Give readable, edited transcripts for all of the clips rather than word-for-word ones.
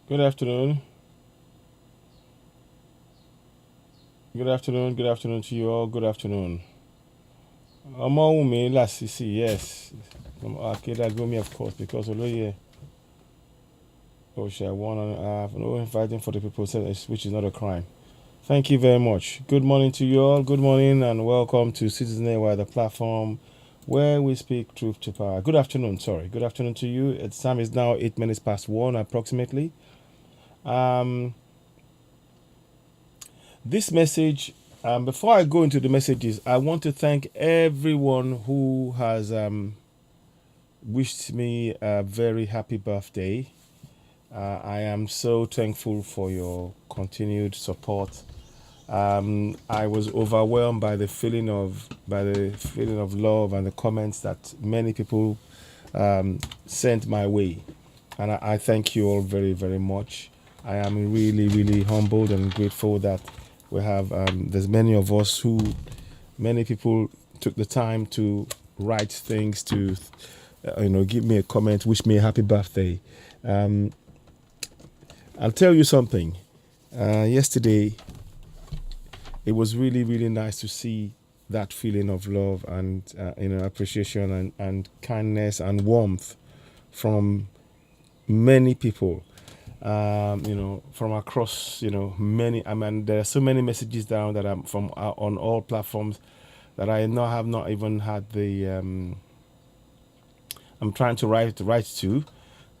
Good afternoon. Good afternoon. Good afternoon to you all. Good afternoon. Omawumi Lasisi, yes. Akeda Gumi, of course, because Oloye Osha one and a half. No inviting for the people, which is not a crime. Thank you very much. Good morning to you all. Good morning and welcome to Citizen AY, the platform where we speak truth to power. Good afternoon. Sorry. Good afternoon to you. Its time is now 8 minutes past 1 approximately. This message, before I go into the messages, I want to thank everyone who has wished me a very happy birthday. I am so thankful for your continued support. I was overwhelmed by the feeling of love and the comments that many people sent my way, and I thank you all very very much. I am really really humbled and grateful that we have there's many people took the time to write things to give me a comment, wish me a happy birthday. I'll tell you something. Yesterday it was really really nice to see that feeling of love and appreciation and kindness and warmth from many people, from across, many. I mean, there are so many messages down that I'm from on all platforms that I have not even had the. I'm trying to write to,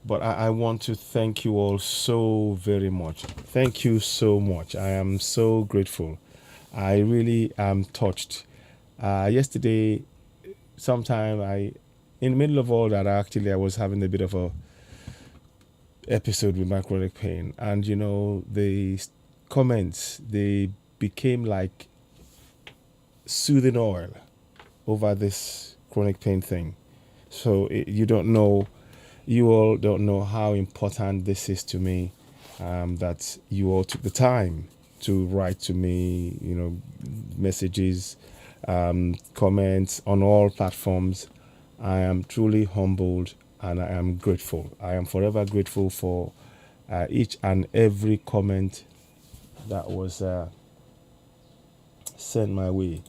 but I want to thank you all so very much. Thank you so much. I am so grateful. I really am touched. Yesterday, sometime in the middle of all that, I was having a bit of a episode with my chronic pain, and the comments, they became like soothing oil over this chronic pain thing. So you all don't know how important this is to me, that you all took the time to write to me, messages, comments on all platforms. I am truly humbled and I am grateful. I am forever grateful for each and every comment that was sent my way.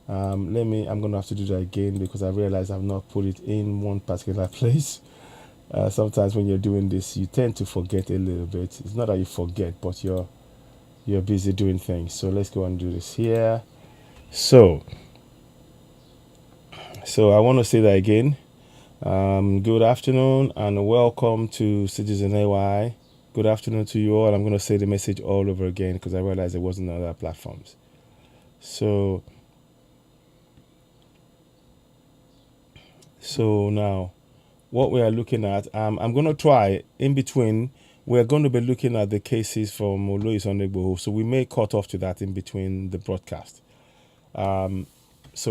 I'm going to have to do that again because I realize I've not put it in one particular place. Sometimes when you're doing this, you tend to forget a little bit. It's not that you forget, but you're busy doing things. So let's go and do this here. So I want to say that again. Good afternoon and welcome to Citizen AY. Good afternoon to you all. I'm going to say the message all over again because I realized it wasn't on other platforms. So now, what we are looking at, I'm going to try in between. We're going to be looking at the cases from Oloye Sunday Igboho, so we may cut off to that in between the broadcast. So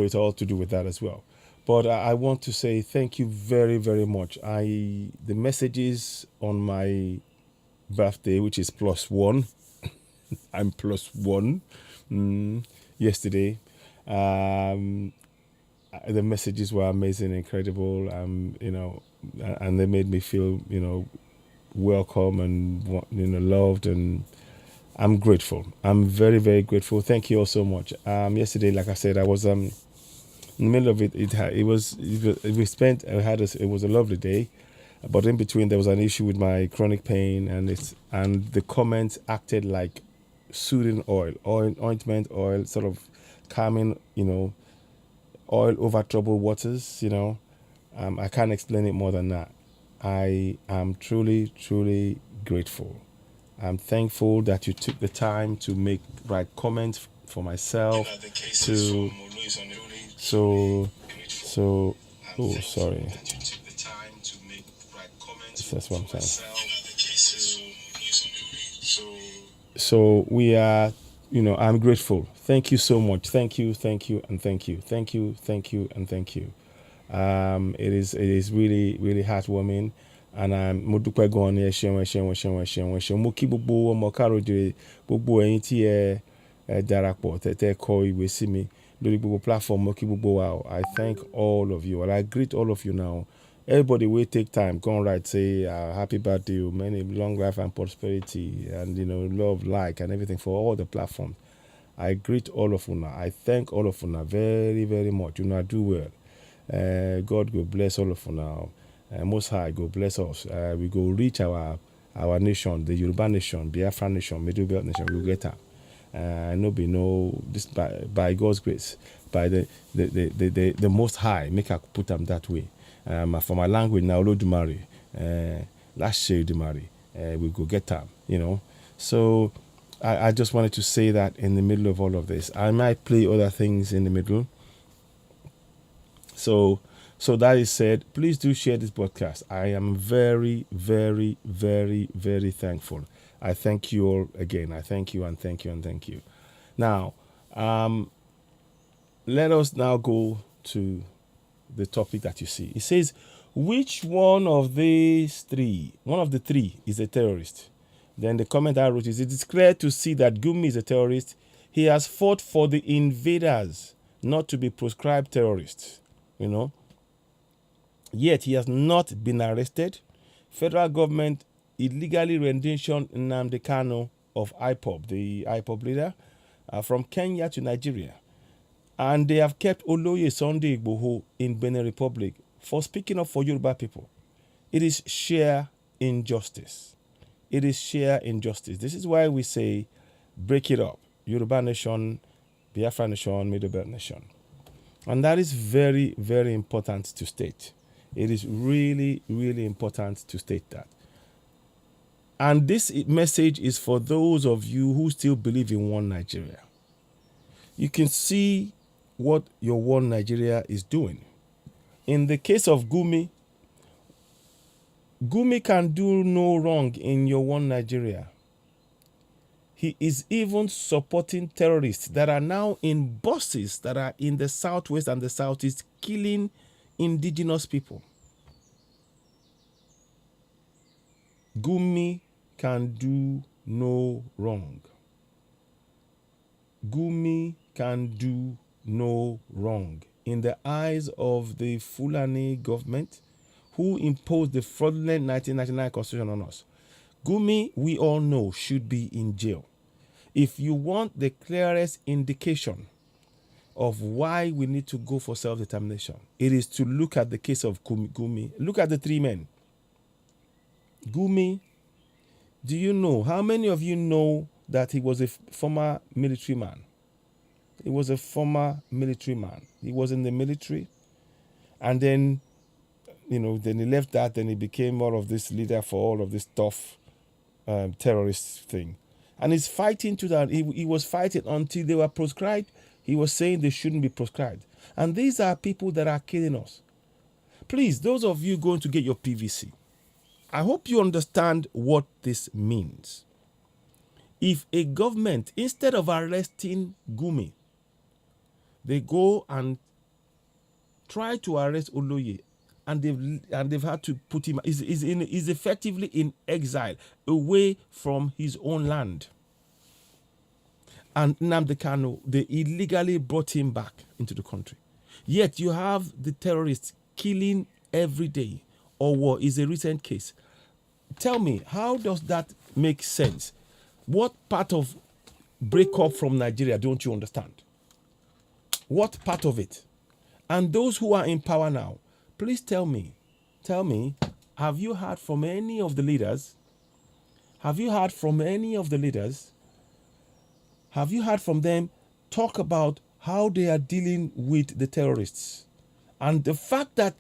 it's all to do with that as well. But I want to say thank you very, very much. The messages on my birthday, which is +1, I'm +1 yesterday. The messages were amazing, incredible, and they made me feel, welcome and loved, and I'm grateful. I'm very, very grateful. Thank you all so much. Yesterday, like I said, I was in the middle of it. It was a lovely day, but in between there was an issue with my chronic pain, and the comments acted like soothing ointment oil, sort of calming, oil over troubled waters. I can't explain it more than that. I am truly, truly grateful. I'm thankful that you took the time to write comments for myself. Oh, sorry. That's what I'm saying. So we are, I'm grateful. Thank you so much. Thank you, and thank you. Thank you, and thank you. It is really, really heartwarming. And mo dúpẹ́ gan ni ẹ ṣeun. Mo kí gbogbo ọmọ káàárọ̀-o-jíire, gbogbo ẹ̀yin tí ẹ darapọ̀ tẹ́ kọ ìwé sí mi lórí gbogbo platform. Mo kí gbogbo wa. I thank all of you and I greet all of you now Everybody will take time, go and write, say, happy birthday, many long life and prosperity, and love, like, and everything for all the platforms. I greet all of una. I thank all of una very, very much. Una do well. God go bless all of una. Most High go bless us. We go reach our nation, the Yoruba nation, Biafra nation, Middle Belt nation. We get her. This by God's grace, by the Most High, make I put them that way. For my language now, Olodumare, last year Dumare, we go get them. So I just wanted to say that in the middle of all of this. I might play other things in the middle. So that is said, please do share this podcast. I am very, very, very, very thankful. I thank you all again. I thank you and thank you and thank you. Now, let us now go to the topic that you see. It says, which one of the three is a terrorist? Then the comment I wrote is, it is clear to see that Gumi is a terrorist. He has fought for the invaders not to be proscribed terrorists, Yet he has not been arrested. Federal government illegally renditioned Nnamdi Kanu of IPOB, the IPOB leader, from Kenya to Nigeria. And they have kept Oloye Sunday Igboho in Benin Republic for speaking up for Yoruba people. It is sheer injustice. It is sheer injustice. This is why we say, break it up. Yoruba nation, Biafra nation, Middle Belt nation. And that is very, very important to state. It is really, really important to state that. And this message is for those of you who still believe in one Nigeria. You can see what your one Nigeria is doing. In the case of Gumi can do no wrong in your one Nigeria. He is even supporting terrorists that are now in buses that are in the southwest and the southeast, killing indigenous people. Gumi can do no wrong. Gumi can do no wrong in the eyes of the Fulani government who imposed the fraudulent 1999 constitution on us. Gumi, we all know, should be in jail. If you want the clearest indication of why we need to go for self-determination, it is to look at the case of Gumi. Look at the three men. Gumi, do you know, how many of you know that he was a former military man? He was a former military man. He was in the military. And then, then he left that, then he became more of this leader for all of this tough terrorist thing. And he's fighting to that. He was fighting until they were proscribed. He was saying they shouldn't be proscribed. And these are people that are killing us. Please, those of you going to get your PVC, I hope you understand what this means. If a government, instead of arresting Gumi, they go and try to arrest Oloye, and they've had to put him. He's effectively in exile, away from his own land. And Nnamdi Kanu, they illegally brought him back into the country. Yet you have the terrorists killing every day, or what is a recent case. Tell me, how does that make sense? What part of break up from Nigeria don't you understand? What part of it? And those who are in power now, please tell me, have you heard from any of the leaders? Have you heard from any of the leaders? Have you heard from them talk about how they are dealing with the terrorists? And the fact that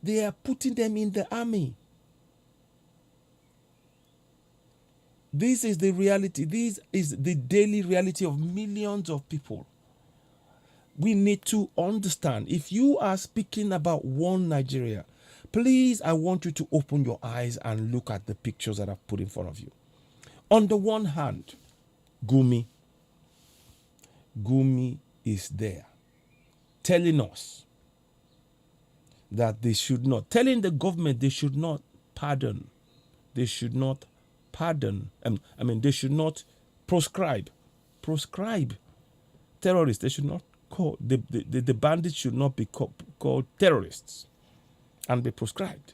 they are putting them in the army. This is the reality. This is the daily reality of millions of people. We need to understand. If you are speaking about one Nigeria, please, I want you to open your eyes and look at the pictures that I've put in front of you. On the one hand, Gumi is there telling us that they should not, telling the government they should not pardon. They should not pardon. They should not proscribe terrorists. They should not call, the bandits should not be called terrorists. and be proscribed.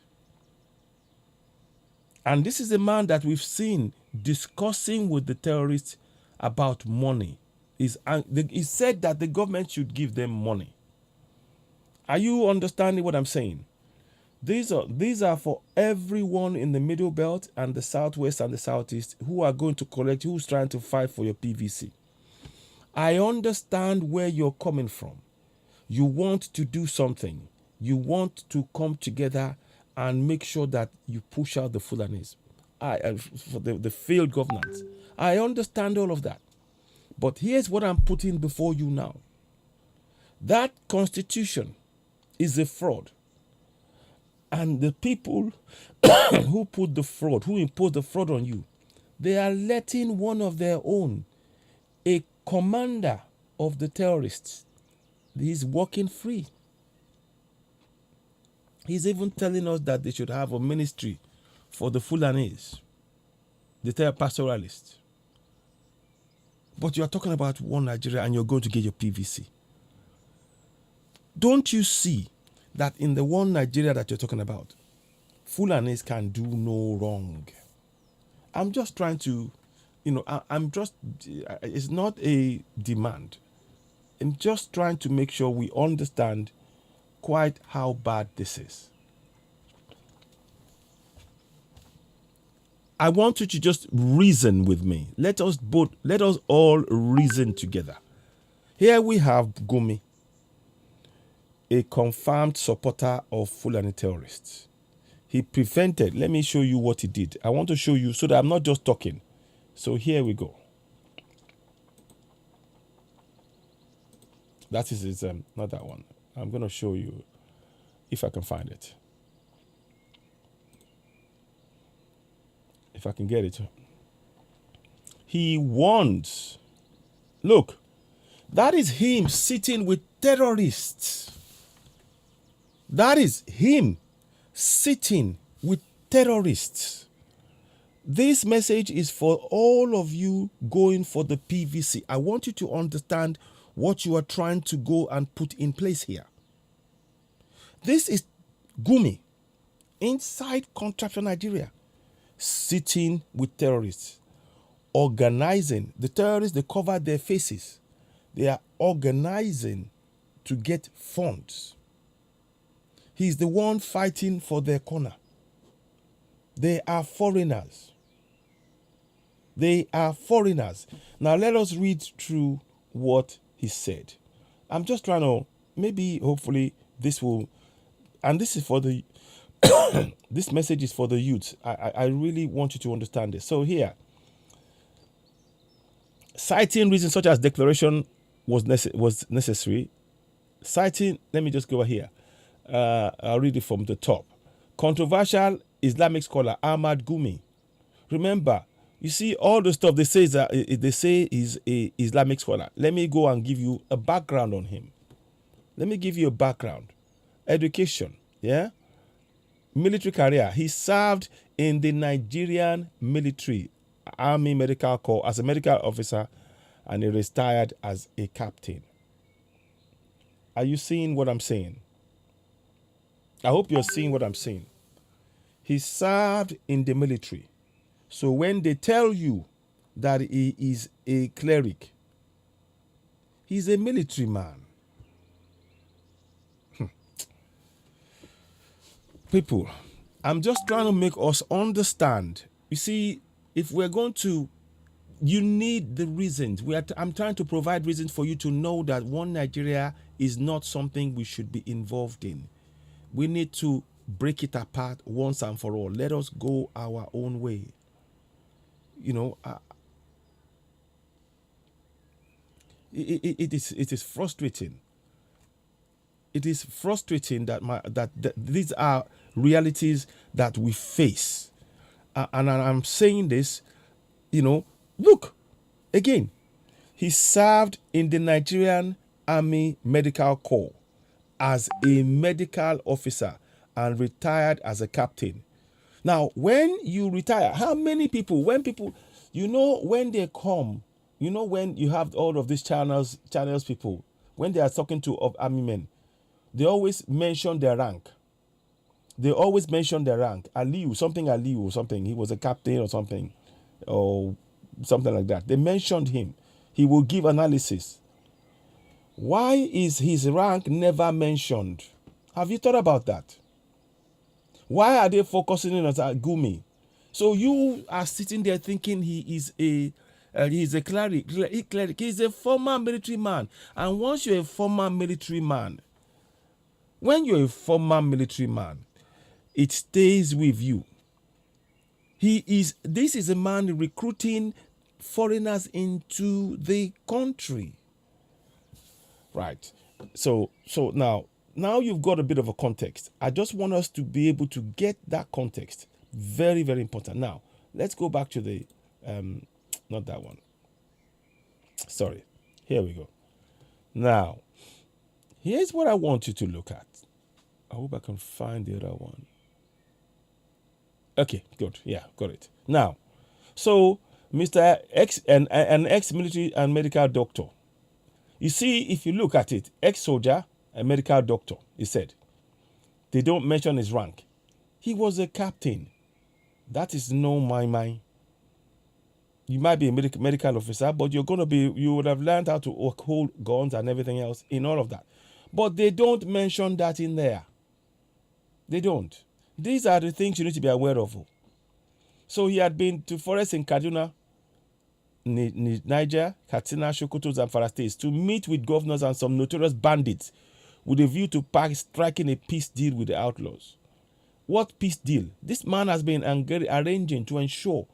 And this is a man that we've seen discussing with the terrorists about money. He said that the government should give them money. Are you understanding what I'm saying? These are for everyone in the Middle Belt and the Southwest and the Southeast who are going to collect, who's trying to fight for your PVC. I understand where you're coming from. You want to do something. You want to come together and make sure that you push out the Fulanis for the failed governance. I understand all of that. But here's what I'm putting before you now. That constitution is a fraud. And the people who put the fraud, who imposed the fraud on you, they are letting one of their own, a commander of the terrorists, he's walking free. He's even telling us that they should have a ministry for the Fulanis, the pastoralists. But you're talking about one Nigeria and you're going to get your PVC. Don't you see that in the one Nigeria that you're talking about, Fulanis can do no wrong? I'm just trying to, it's not a demand. I'm just trying to make sure we understand quite how bad this is. I want you to just reason with me. Let us all reason together. Here we have Gumi, a confirmed supporter of Fulani terrorists. He prevented, let me show you what he did. I want to show you so that I'm not just talking. So here we go. That is not that one. I'm going to show you if I can find it. If I can get it. He warns. Look, that is him sitting with terrorists. That is him sitting with terrorists. This message is for all of you going for the PVC. I want you to understand what you are trying to go and put in place here. This is Gumi inside Contraption Nigeria, sitting with terrorists, organizing. The terrorists, they cover their faces. They are organizing to get funds. He's the one fighting for their corner. They are foreigners. They are foreigners. Now let us read through what he said. I'm just trying to, maybe, hopefully, this will, and this is for the, this message is for the youth. I really want you to understand this. So here, citing reasons such as declaration was necessary. Citing, let me just go over here. I'll read it from the top. Controversial Islamic scholar Ahmad Gumi. Remember, you see all the stuff they say is a Islamic scholar. Let me go and give you a background on him. Let me give you a background. Education, yeah? Military career. He served in the Nigerian military, Army Medical Corps as a medical officer, and he retired as a captain. Are you seeing what I'm saying? I hope you're seeing what I'm saying. He served in the military. So when they tell you that he is a cleric, he's a military man. People, I'm just trying to make us understand. You see, if we're going to, you need the reasons. I'm trying to provide reasons for you to know that one Nigeria is not something we should be involved in. We need to break it apart once and for all. Let us go our own way. You know, it is frustrating. It is frustrating that these are realities that we face. And I'm saying this, you know, look, again, he served in the Nigerian Army Medical Corps as a medical officer and retired as a captain. Now, when you retire, how many people, when people, you know, when they come, you know, when you have all of these channels people, when they are talking to army men, they always mention their rank. They always mention their rank. Aliu or something. He was a captain or something, or something like that. They mentioned him. He will give analysis. Why is his rank never mentioned? Have you thought about that? Why are they focusing on Gumi? So you are sitting there thinking he's a cleric. He's a former military man. And once you're a former military man, when you're a former military man, it stays with you. This is a man recruiting foreigners into the country. Right. So now you've got a bit of a context. I just want us to be able to get that context. Very, very important. Now, let's go back to the not that one. Sorry. Here we go. Now, here's what I want you to look at. I hope I can find the other one. Okay, good. Yeah, got it. Now, so Mr. X, an ex-military and medical doctor. You see, if you look at it, ex-soldier, a medical doctor, he said. They don't mention his rank. He was a captain. That is no my. You might be a medical officer, but you would have learned how to hold guns and everything else in all of that. But they don't mention that in there. They don't. These are the things you need to be aware of. So he had been to forests in Kaduna, Niger, Katsina, Sokoto, Zamfara states to meet with governors and some notorious bandits with a view to striking a peace deal with the outlaws. What peace deal? This man has been arranging to ensure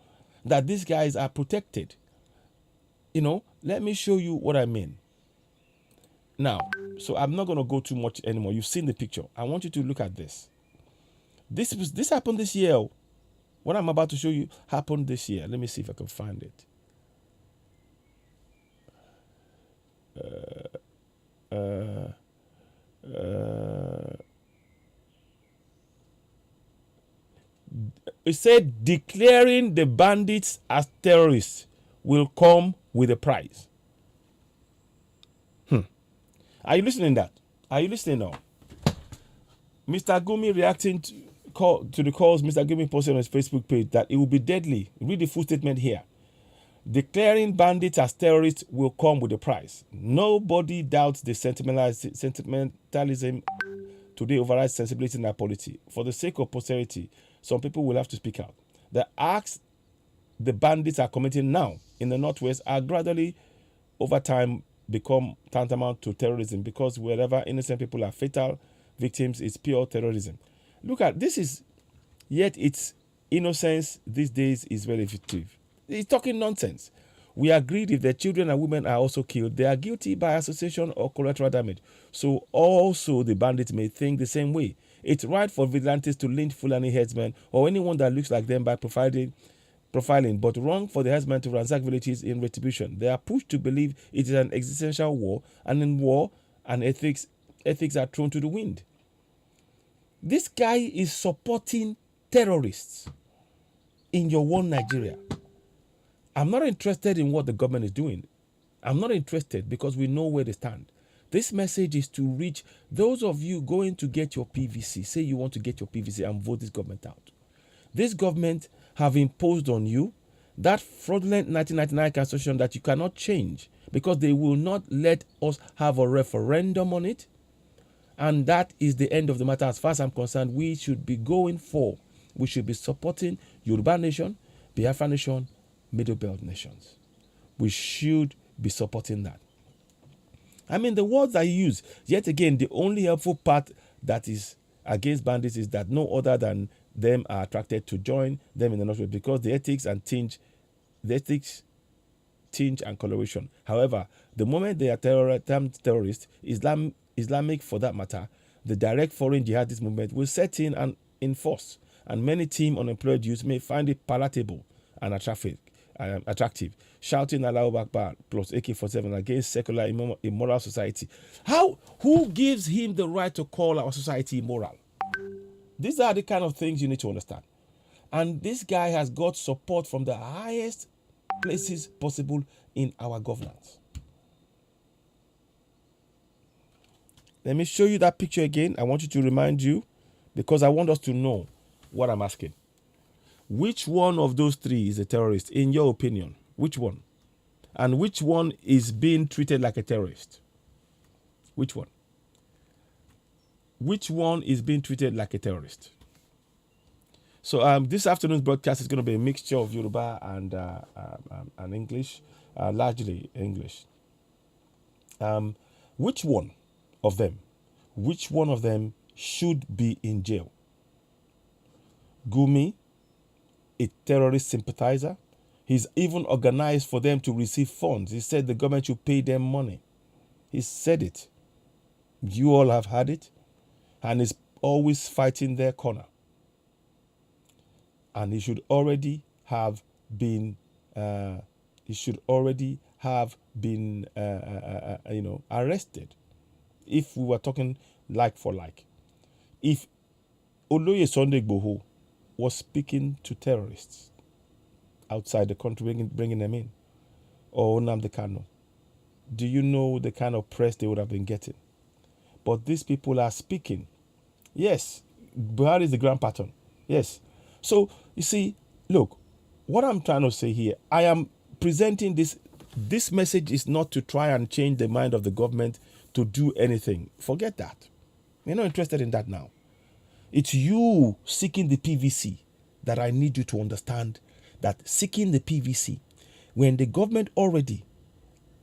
that these guys are protected. Let me show you what I mean. Now, so I'm not going to go too much anymore. You've seen the picture. I want you to look at this. This happened this year. What I'm about to show you happened this year. Let me see if I can find it. It said declaring the bandits as terrorists will come with a prize. Are you listening to that? Are you listening now? Mr. Gumi reacting to the calls Mr. Gumi posted on his Facebook page that it will be deadly. Read the full statement here. Declaring bandits as terrorists will come with a price. Nobody doubts the sentimentalism today overrides sensibility in our polity. For the sake of posterity, some people will have to speak out. The acts the bandits are committing now in the Northwest are gradually, over time, become tantamount to terrorism, because wherever innocent people are fatal victims, it's pure terrorism. Look at this yet its innocence these days is very effective. He's talking nonsense. We agreed if the children and women are also killed, they are guilty by association or collateral damage. So also the bandits may think the same way. It's right for vigilantes to lynch Fulani headsmen or anyone that looks like them by profiling, but wrong for the herdsmen to ransack villages in retribution. They are pushed to believe it is an existential war, and in war and ethics are thrown to the wind. This guy is supporting terrorists in your one Nigeria. I'm not interested in what the government is doing. I'm not interested because we know where they stand. This message is to reach those of you going to get your PVC. Say you want to get your PVC and vote this government out. This government have imposed on you that fraudulent 1999 constitution that you cannot change because they will not let us have a referendum on it. And that is the end of the matter. As far as I'm concerned, we should be going for, we should be supporting Yoruba nation, Biafra nation, Middle Belt nations. We should be supporting that. I mean, the words I use, yet again, the only helpful part that is against bandits is that no other than them are attracted to join them in the Northwest because the ethics tinge and coloration. However, the moment they are termed terrorists, Islamic for that matter, the direct foreign jihadist movement will set in and enforce, and many team unemployed youths may find it palatable and attractive, shouting Allahu Akbar plus AK-47 against secular immoral society. Who gives him the right to call our society immoral? These are the kind of things you need to understand. And this guy has got support from the highest places possible in our governance. Let me show you that picture again. I want you to remind you because I want us to know what I'm asking. Which one of those three is a terrorist, in your opinion? Which one? And which one is being treated like a terrorist? Which one? Which one is being treated like a terrorist? So this afternoon's broadcast is going to be a mixture of Yoruba and English, largely English. Which one of them? Which one of them should be in jail? Gumi, a terrorist sympathizer. He's even organized for them to receive funds. He said the government should pay them money. He said it. You all have had it. And he's always fighting their corner. And he should already have been arrested. If we were talking like for like. If Oloye Sunday Igboho was speaking to terrorists outside the country, bringing them in, or Nnamdi Kanu, do you know the kind of press they would have been getting? But these people are speaking. Yes, Buhari is the grand pattern. Yes. So, you see, look, what I'm trying to say here, I am presenting this. This message is not to try and change the mind of the government to do anything. Forget that. We're not interested in that now. It's you seeking the PVC that I need you to understand that seeking the PVC, when the government already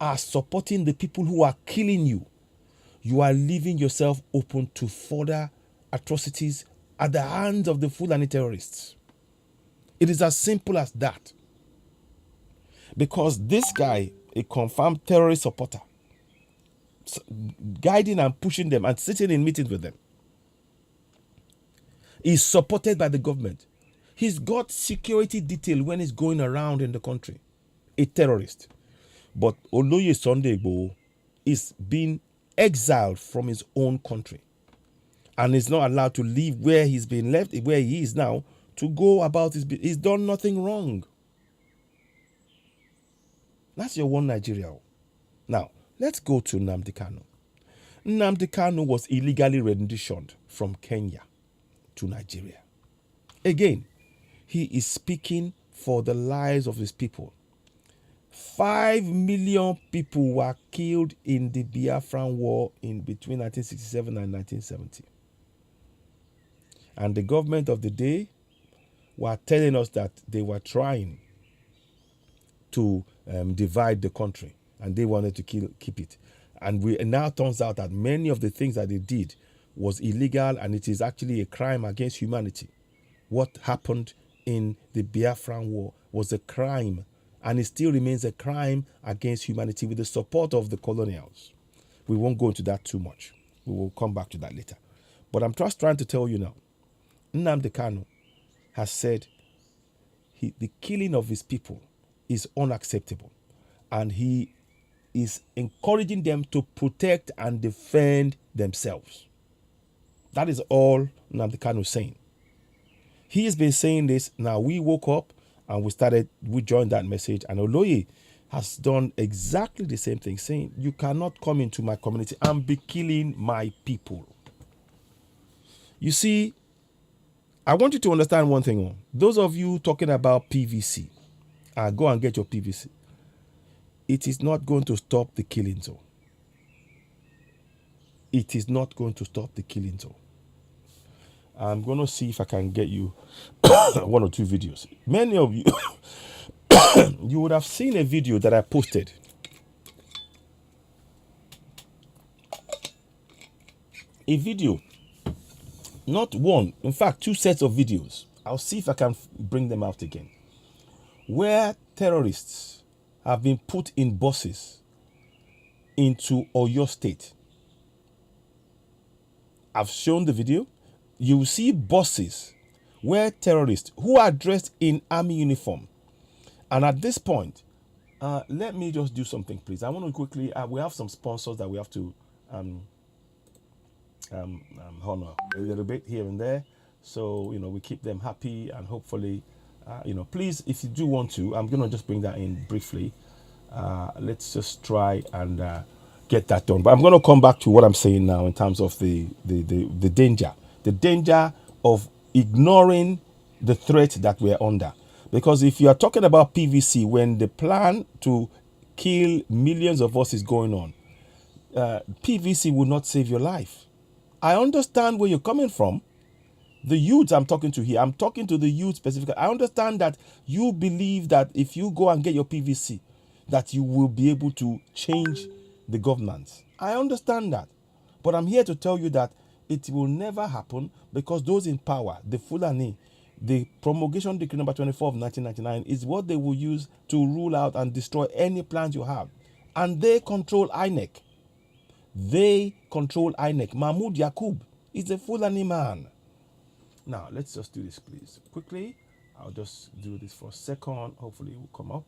are supporting the people who are killing you, you are leaving yourself open to further atrocities at the hands of the Fulani terrorists. It is as simple as that. Because this guy, a confirmed terrorist supporter, guiding and pushing them and sitting in meetings with them, is supported by the government. He's got security detail when he's going around in the country. A terrorist. But Oloye Sunday Igboho is being exiled from his own country. And is not allowed to leave where he's been left, where he is now, to go about his business. He's done nothing wrong. That's your one Nigeria. Now, let's go to Nnamdi Kanu. Nnamdi Kanu was illegally renditioned from Kenya to Nigeria. Again, he is speaking for the lives of his people. 5 million people were killed in the Biafran War in between 1967 and 1970. And the government of the day were telling us that they were trying to divide the country and they wanted to keep it. And it now turns out that many of the things that they did was illegal and it is actually a crime against humanity. What happened in the Biafran War was a crime, and it still remains a crime against humanity with the support of the colonials. We won't go into that too much. We will come back to that later. But I'm just trying to tell you now, Nnamdi Kanu has said the killing of his people is unacceptable, and he is encouraging them to protect and defend themselves. That is all Nnamdi Kanu is saying. He has been saying this. Now we woke up and we joined that message, and Oloye has done exactly the same thing, saying you cannot come into my community and be killing my people. You see, I want you to understand one thing. Those of you talking about PVC, go and get your PVC. It is not going to stop the killings. It is not going to stop the killings. I'm going to see if I can get you one or two videos. Many of you, you would have seen a video that I posted. A video, not one, in fact, 2 sets of videos. I'll see if I can bring them out again. Where terrorists have been put in buses into Oyo State. I've shown the video. You will see buses where terrorists who are dressed in army uniform. And at this point, let me just do something, please. I want to quickly, we have some sponsors that we have to honor a little bit here and there. So, we keep them happy and hopefully, please, if you do want to, I'm going to just bring that in briefly. Let's just try and get that done. But I'm going to come back to what I'm saying now in terms of the danger the danger of ignoring the threat that we're under. Because if you are talking about PVC, when the plan to kill millions of us is going on, PVC will not save your life. I understand where you're coming from. The youth I'm talking to here, I'm talking to the youth specifically. I understand that you believe that if you go and get your PVC, that you will be able to change the government. I understand that. But I'm here to tell you that it will never happen, because those in power, the Fulani, the Promulgation Decree number 24 of 1999 is what they will use to rule out and destroy any plans you have. And they control INEC. They control INEC. Mahmoud Yakub is a Fulani man. Now, let's just do this, please. Quickly, I'll just do this for a second. Hopefully it will come up.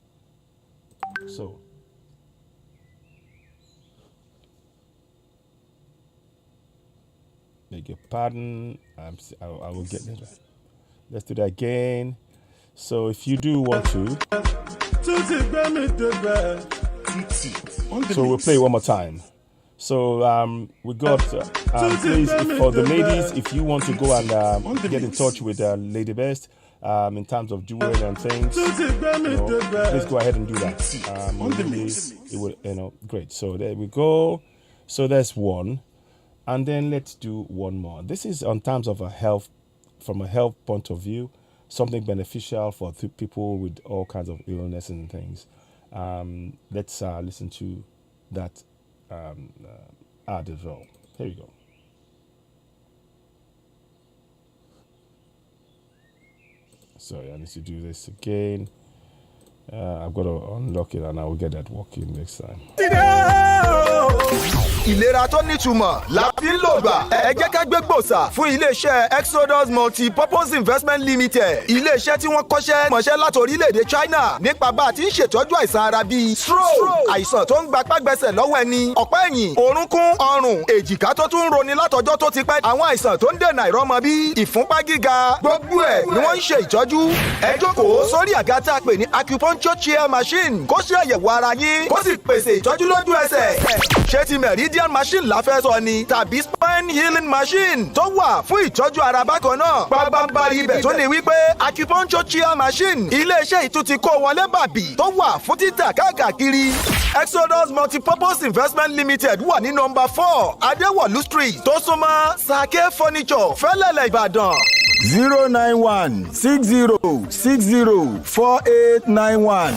So, beg your pardon. I will get there. Let's do that again. So, if you do want to, so we'll play one more time. So we got, please, for the ladies, if you want to go and get in touch with Lady Best in terms of jewelry and things, please go ahead and do that. It will, great. So there we go. So that's one. And then let's do one more. This is on terms of from a health point of view, something beneficial for people with all kinds of illnesses and things. Let's listen to that ad as well. Here we go. Sorry, I need to do this again. I've got to unlock it and I will get that working next time. Ìlera tó nítumọ̀ la fi ń lò gbà. Ẹ jẹ́ ká gbé gbòòsà fún iléeṣẹ́ Exodus Multi-Purpose Investment Limited. Iléeṣẹ́ tí wọ́n kọ́ṣẹ́ mọṣẹ́ láti orílẹ̀-èdè China nípa bá a ti ń ṣètọ́jú àìsàn ara bíi stroke, àìsàn tó ń gba págbẹ́sẹ̀ lọ́wọ́ ẹni, ọ̀pá ẹ̀yìn, orúnkún, ọrùn, èjìká tó tún ń roni látọjọ́ tó ti pẹ́, àwọn àìsàn tó ń dènà ìrọ́mọbí, ìfúnpá gíga, gbogbo ẹ̀ ni wọ́n ń ṣe ìtọ́jú. Ẹ jókòó sórí àga tá a pè ní acupuncture chair machine kó ṣe àyẹ̀wò ara yín kó sì pèsè ìtọ́jú lójú ẹsẹ̀. Ṣé ti meridian machine la fẹ́ sọ ni tàbí spine healing machine tó wà fún ìtọ́jú ara bákan náà. Pàbàmbarì ibẹ̀ tó ní wípé acupuncture chair machine iléeṣẹ́ ìtú ti kó wọlé bàbí tó wà fún títà káàkiri. Exodus Multi-Purpose Investment Limited wà ní nọ́mbà 4 Adéwọ̀lú Street tó súnmọ́ Sake Furniture Fẹ́lẹ́lẹ̀ Ìbàdàn. 09160604891.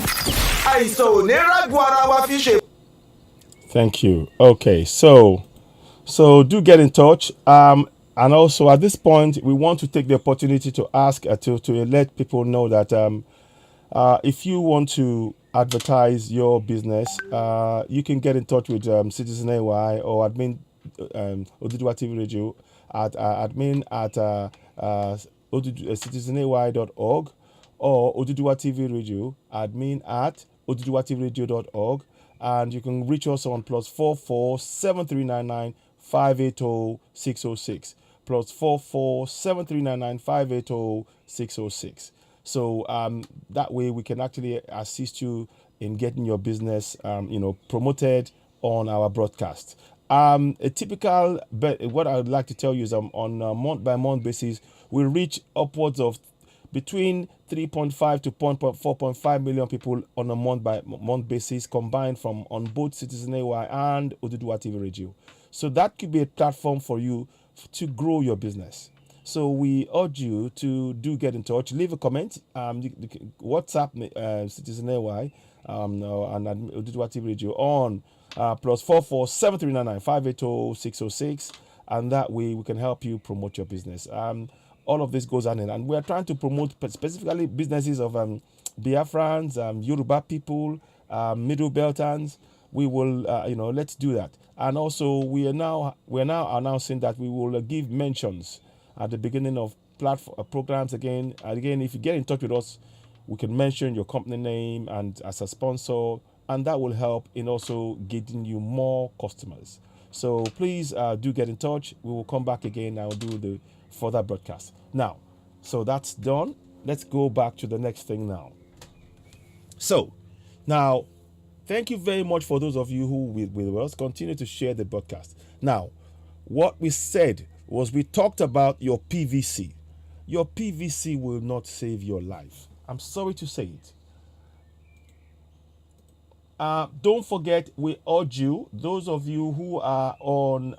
Àìsàn ò ní rágùn ara wa fi ṣe. Thank you. Okay, so do get in touch. And also at this point, we want to take the opportunity to ask to let people know that if you want to advertise your business, you can get in touch with Citizen AY or admin Oduduwa TV Radio at admin at citizenay.org or Oduduwa TV Radio admin at oduduwatvradio.org. And you can reach us on +44 7399 580 606 +44 7399 580 606. So that way we can actually assist you in getting your business promoted on our broadcast. A typical what I would like to tell you is on a month by month basis we reach upwards of between 3.5 to 4.5 million people on a month by month basis combined from on both Citizen AY and Oduduwa TV Radio. So that could be a platform for you to grow your business. So we urge you to do get in touch, leave a comment, WhatsApp Citizen AY and Oduduwa TV Radio on +44 7399 580 606, and that way we can help you promote your business. All of this goes on in, and we are trying to promote specifically businesses of Biafrans, Yoruba people, Middle Beltans. We will, let's do that. And also, we are now announcing that we will give mentions at the beginning of programs again. And again, if you get in touch with us, we can mention your company name and as a sponsor, and that will help in also getting you more customers. So please do get in touch. We will come back again. I will do the further broadcast. Now, so that's done. Let's go back to the next thing now. So, now, thank you very much for those of you who with us continue to share the broadcast. Now, what we said was we talked about your PVC. Your PVC will not save your life. I'm sorry to say it. Don't forget, we urge you, those of you who are on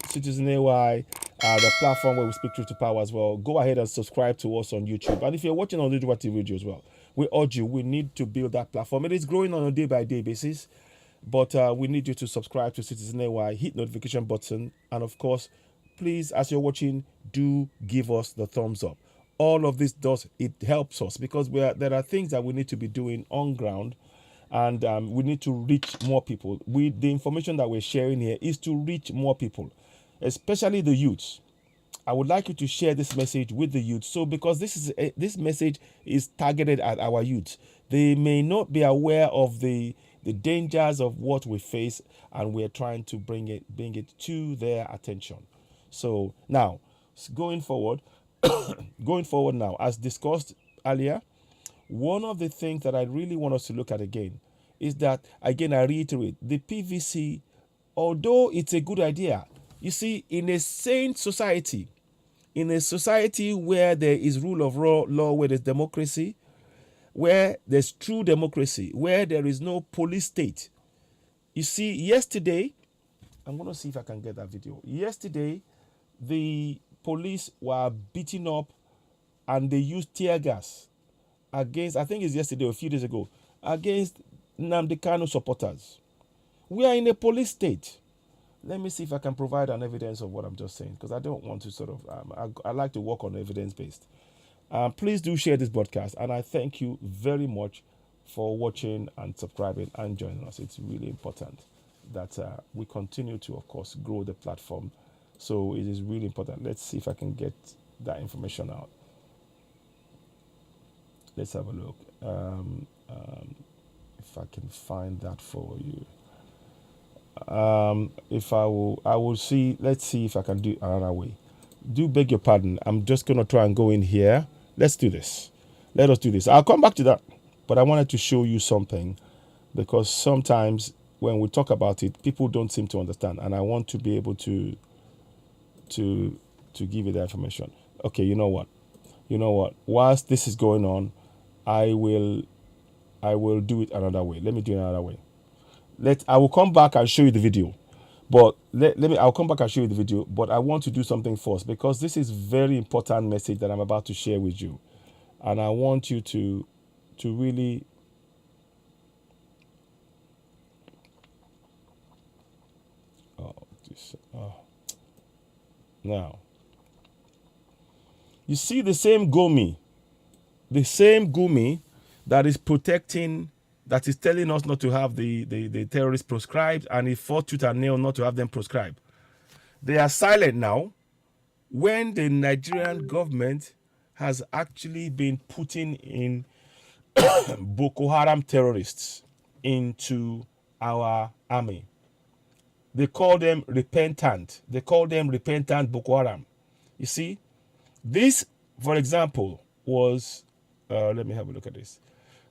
Citizen AY, the platform where we speak truth to power as well, go ahead and subscribe to us on YouTube. And if you're watching on Yoruba TV Radio as well, we urge you, we need to build that platform. It is growing on a day-by-day basis, but we need you to subscribe to Citizen AY, hit notification button, and of course, please, as you're watching, do give us the thumbs up. All of this it helps us because there are things that we need to be doing on ground, and we need to reach more people. The information that we're sharing here is to reach more people, especially the youths. I would like you to share this message with the youth. So because this message is targeted at our youth, they may not be aware of the dangers of what we face, and we're trying to bring it to their attention. So now, going forward now, as discussed earlier, one of the things that I really want us to look at again is that, again, I reiterate, the PVC, although it's a good idea, you see, in a sane society, in a society where there is rule of law, where there's democracy, where there's true democracy, where there is no police state. You see, yesterday, I'm going to see if I can get that video. Yesterday, the police were beating up and they used tear gas against, I think it's yesterday or a few days ago, against Nnamdi Kanu supporters. We are in a police state. Let me see if I can provide an evidence of what I'm just saying, because I don't want to sort of, I like to work on evidence-based. Please do share this broadcast, and I thank you very much for watching and subscribing and joining us. It's really important that we continue to, of course, grow the platform. So it is really important. Let's see if I can get that information out. Let's have a look. If I can find that for you. If I will see. Let's see if I can do it another way. Do beg your pardon. I'm just gonna try and go in here. Let's do this. Let us do this. I'll come back to that. But I wanted to show you something, because sometimes when we talk about it, people don't seem to understand, and I want to be able to give you the information. Okay, you know what? Whilst this is going on, I will do it another way. Let me do it another way. I will come back and show you the video. But I'll come back and show you the video, but I want to do something first, because this is very important message that I'm about to share with you. And I want you to really now, you see the same Gumi that is protecting, that is telling us not to have the terrorists proscribed, and he fought tooth and nail not to have them proscribed. They are silent now when the Nigerian government has actually been putting in Boko Haram terrorists into our army. They call them repentant. They call them repentant Boko Haram. You see, this, for example, was, let me have a look at this.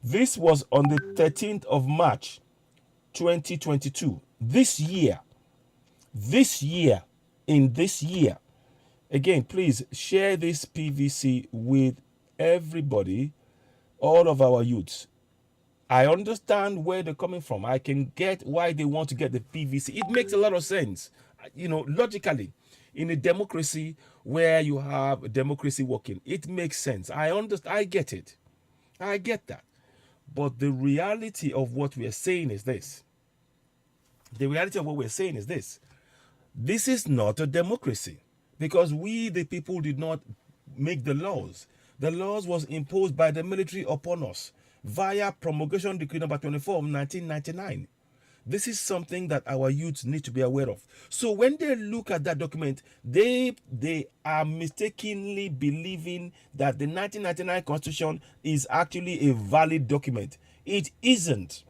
This was on the 13th of March, 2022. This year. Again, please share this PVC with everybody, all of our youths. I understand where they're coming from. I can get why they want to get the PVC. It makes a lot of sense, logically. In a democracy where you have democracy working, it makes sense. I understand. I get it. I get that. But the reality of what we are saying is this. This is not a democracy, because we, the people, did not make the laws. The laws was imposed by the military upon us via Promulgation Decree number 24 of 1999. This is something that our youths need to be aware of. So when they look at that document, they are mistakenly believing that the 1999 Constitution is actually a valid document. It isn't.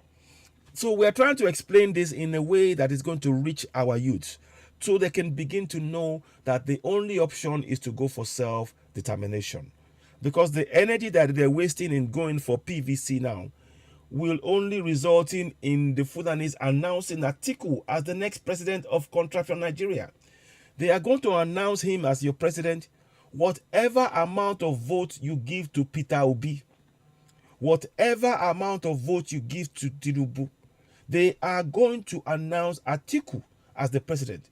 So we're trying to explain this in a way that is going to reach our youths, so they can begin to know that the only option is to go for self-determination. Because the energy that they're wasting in going for PVC now, will only result in the Fulanis announcing Atiku as the next president of contraction Nigeria. They are going to announce him as your president. Whatever amount of vote you give to Peter Obi, whatever amount of vote you give to Tinubu, they are going to announce Atiku as the president.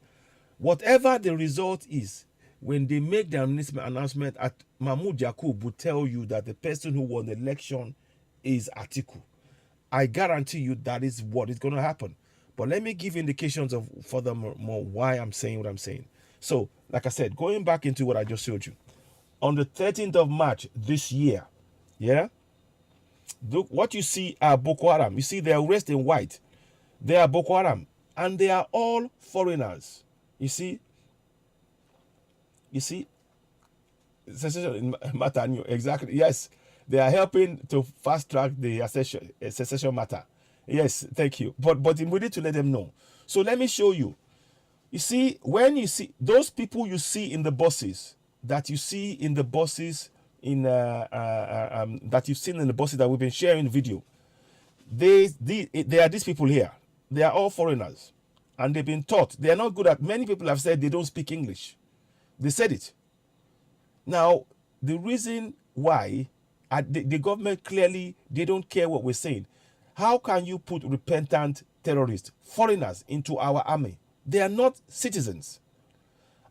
Whatever the result is, when they make the announcement, Mahmoud Yakub will tell you that the person who won the election is Atiku. I guarantee you that is what is going to happen. But let me give indications of furthermore why I'm saying what I'm saying. So, like I said, going back into what I just showed you, on the 13th of March this year, yeah, look, what you see are Boko Haram. You see, they are dressed in white. They are Boko Haram, and they are all foreigners. You see, secession matter, exactly. Yes, they are helping to fast track the secession matter. Yes, thank you. But we need to let them know. So let me show you. You see, when you see those people you see in the buses, that you see in the buses that you've seen in the buses that we've been sharing video, they are these people here. They are all foreigners, and they've been taught. They are not good at. Many people have said they don't speak English. They said it. Now, the reason why the government clearly they don't care what we're saying. How can you put repentant terrorists, foreigners, into our army? They are not citizens,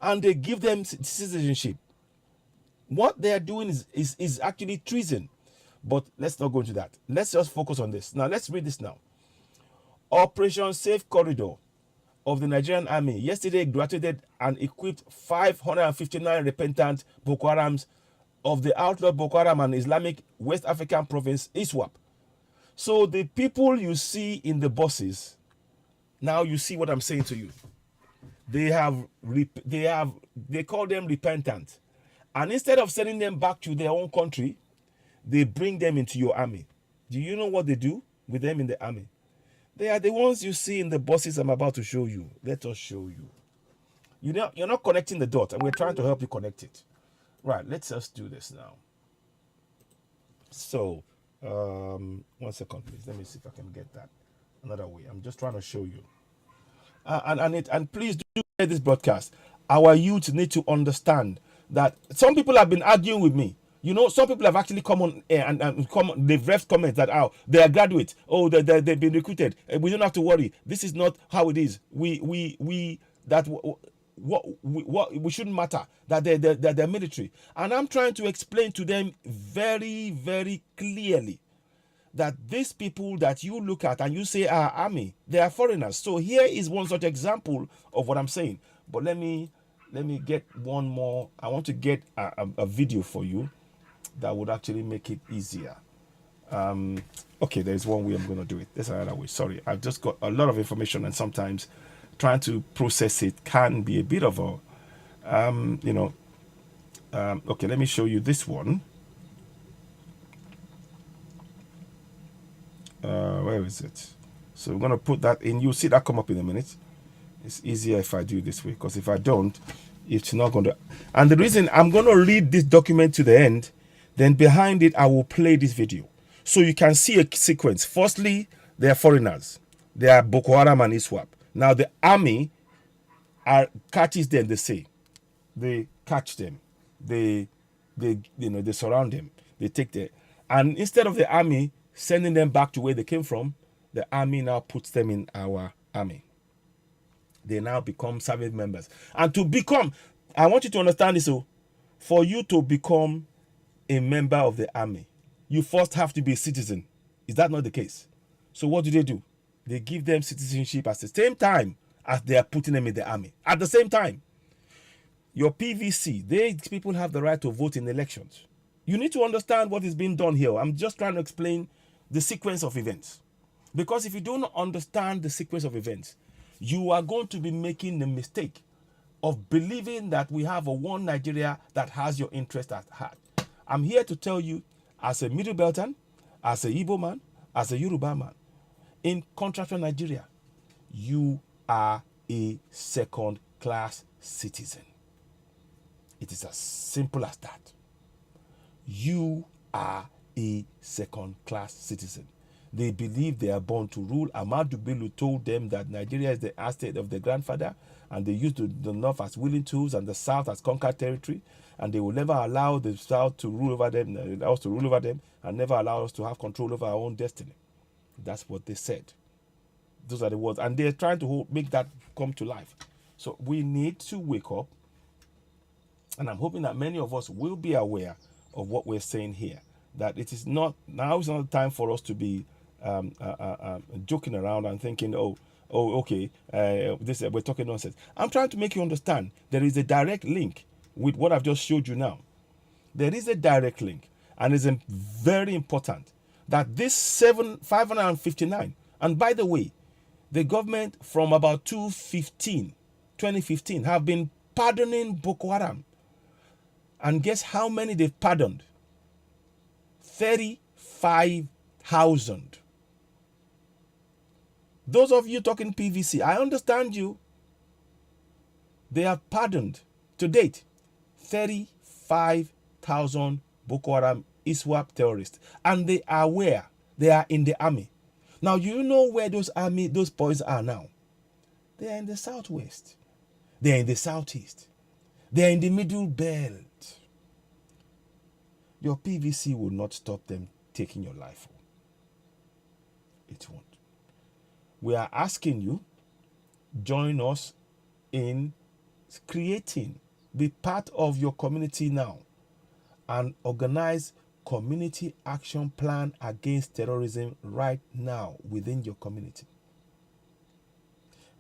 and they give them citizenship. What they are doing is actually treason. But let's not go into that. Let's just focus on this. Now, let's read this now. Operation Safe Corridor of the Nigerian Army yesterday graduated and equipped 559 repentant Boko Harams of the outlawed Boko Haram and Islamic West African province, ISWAP. So the people you see in the buses, now you see what I'm saying to you. They call them repentant. And instead of sending them back to their own country, they bring them into your army. Do you know what they do with them in the army? They are the ones you see in the buses I'm about to show you. Let us show you. You're not connecting the dot, and we're trying to help you connect it. Right, let's just do this now. So, 1 second, please. Let me see if I can get that another way. I'm just trying to show you. And please do share this broadcast. Our youth need to understand that some people have been arguing with me. You know, some people have actually come on and they've left comments that they are graduates. They've been recruited. We don't have to worry. This is not how it is. We shouldn't matter that they're military. And I'm trying to explain to them very, very clearly that these people that you look at and you say are army, they are foreigners. So here is one such example of what I'm saying. But let me get one more. I want to get a video for you that would actually make it easier. Okay, there's one way I'm going to do it. There's another way. Sorry, I've just got a lot of information, and sometimes trying to process it can be a bit of a, okay, let me show you this one. Where is it? So we're going to put that in. You'll see that come up in a minute. It's easier if I do it this way, because if I don't, it's not going to. And the reason I'm going to read this document to the end, then behind it, I will play this video. So you can see a sequence. Firstly, they are foreigners. They are Boko Haram and ISWAP. Now the army catches them, they catch them. They surround them. They take them. And instead of the army sending them back to where they came from, the army now puts them in our army. They now become service members. And to become, I want you to understand this. So, for you to become a member of the army, you first have to be a citizen. Is that not the case? So what do? They give them citizenship at the same time as they are putting them in the army. At the same time, your PVC, these people have the right to vote in elections. You need to understand what is being done here. I'm just trying to explain the sequence of events. Because if you don't understand the sequence of events, you are going to be making the mistake of believing that we have a one Nigeria that has your interest at heart. I'm here to tell you, as a Middle Beltan, as a Igbo man, as a Yoruba man, in contrast to Nigeria, you are a second-class citizen. It is as simple as that. You are a second-class citizen. They believe they are born to rule. Ahmadu Bello told them that Nigeria is the estate of their grandfather, and they used the North as willing tools and the South as conquered territory, and they will never allow the South to rule over them, us to rule over them, and never allow us to have control over our own destiny. That's what they said. Those are the words, and they're trying to make that come to life. So we need to wake up, and I'm hoping that many of us will be aware of what we're saying here, that it is not, now is not the time for us to be joking around and thinking, okay, we're talking nonsense. I'm trying to make you understand there is a direct link with what I've just showed you now. There is a direct link, and it's very important that this 559, and by the way, the government from about 2015 have been pardoning Boko Haram. And guess how many they've pardoned? 35,000. Those of you talking PVC, I understand you. They have pardoned to date 35,000 Boko Haram ISWAP terrorists. And they are where? They are in the army. Now, you know where those boys are now? They are in the southwest. They are in the southeast. They are in the middle belt. Your PVC will not stop them taking your life. It won't. We are asking you, join us in creating, be part of your community now, and organize community action plan against terrorism right now within your community.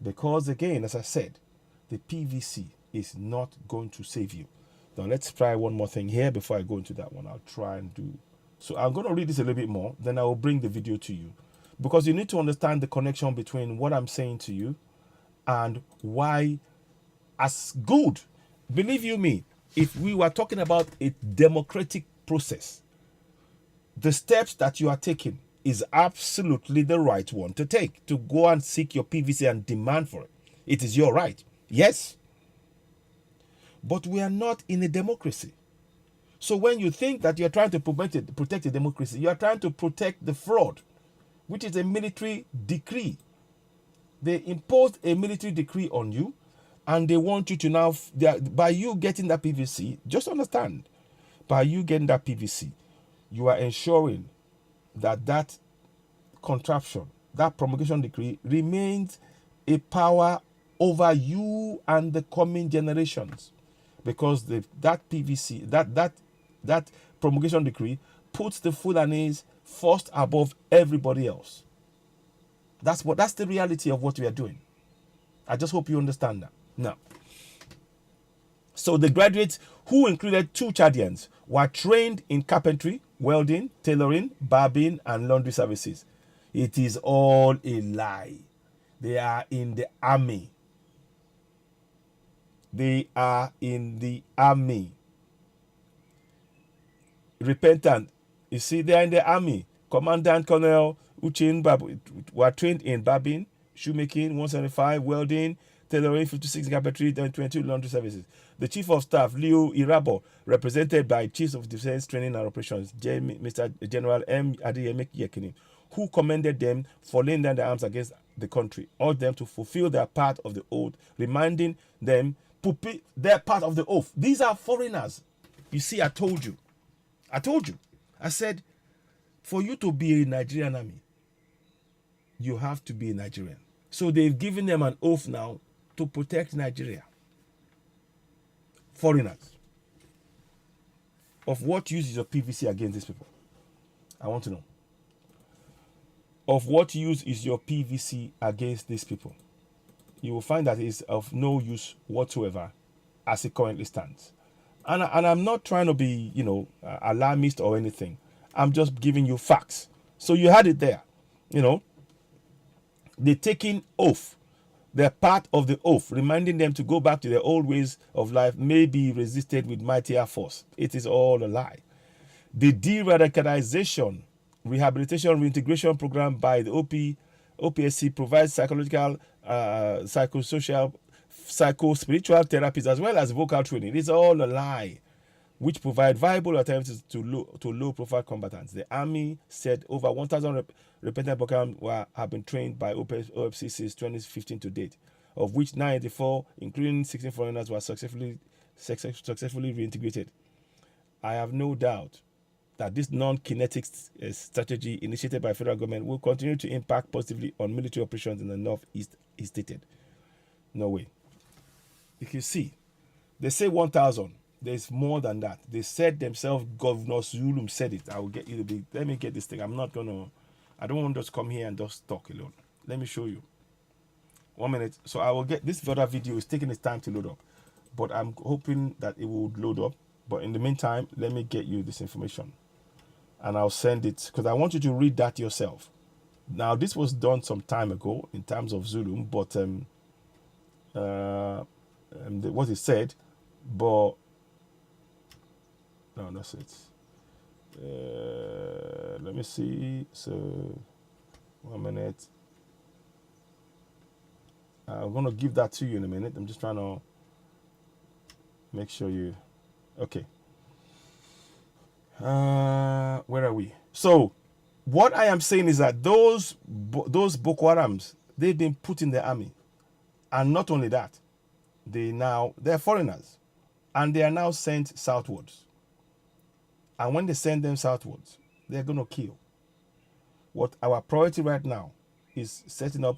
Because again, as I said, the PVC is not going to save you. Now let's try one more thing here before I go into that one. I'll try and do. So I'm going to read this a little bit more, then I will bring the video to you, because you need to understand the connection between what I'm saying to you and why, as good, believe you me, if we were talking about a democratic process, the steps that you are taking is absolutely the right one to take, to go and seek your PVC and demand for it. It is your right. Yes. But we are not in a democracy. So when you think that you're trying to protect a democracy, you are trying to protect the fraud, which is a military decree. They imposed a military decree on you, and they want you to now, by you getting that PVC, just understand, by you getting that PVC, you are ensuring that that contraption, that promulgation decree remains a power over you and the coming generations, because that PVC, that promulgation decree puts the Fulanis first above everybody else. That's the reality of what we are doing. I just hope you understand that. Now, so the graduates, who included 2 Chadians, were trained in carpentry, welding, tailoring, barbing, and laundry services. It is all a lie. They are in the army. They are in the army. Repentant. You see, they are in the army. Commandant Colonel Uchin Babu were trained in barbing, shoemaking, 175, welding, tailoring, 56, carpentry, and 22 laundry services. The Chief of Staff, Leo Irabo, represented by Chief of Defense Training and Operations, Mr. General M. Adeyemi Yekini, who commended them for laying down their arms against the country, urged them to fulfill their part of the oath, reminding them their part of the oath. These are foreigners. You see, I told you. I said, for you to be a Nigerian army, you have to be a Nigerian. So they've given them an oath now to protect Nigeria. Foreigners. Of what use is your PVC against these people? I want to know. Of what use is your PVC against these people? You will find that it is of no use whatsoever as it currently stands. And I'm not trying to be, alarmist or anything. I'm just giving you facts. So you had it there. They're taking oath. They're part of the oath, reminding them to go back to their old ways of life may be resisted with mightier force. It is all a lie. The de-radicalization, rehabilitation, reintegration program by the OPSC provides psychological, psychosocial, psycho-spiritual therapies as well as vocal training. It's all a lie. which provide viable alternatives to low-profile combatants. The Army said over 1,000 repentant Boko Haram have been trained by OFC since 2015 to date, of which 984, including 16 foreigners, were successfully reintegrated. I have no doubt that this non-kinetic strategy initiated by federal government will continue to impact positively on military operations in the northeast, he stated. No way. You can see, they say 1,000. There's more than that. They said themselves, Governor Zulum said it. I will get you the let me get this thing. I don't want to just come here and just talk alone. Let me show you. 1 minute. So I will get this other video is taking its time to load up. But I'm hoping that it will load up. But in the meantime, let me get you this information. And I'll send it because I want you to read that yourself. Now, this was done some time ago in terms of Zulum, but what it said, but no, that's it. Let me see. So, 1 minute. I'm going to give that to you in a minute. I'm just trying to make sure you... Okay. Where are we? So, what I am saying is that those Boko Harams, they've been put in the army. And not only that, they're foreigners. And they are now sent southwards. And when they send them southwards, they're going to kill. What our priority right now is setting up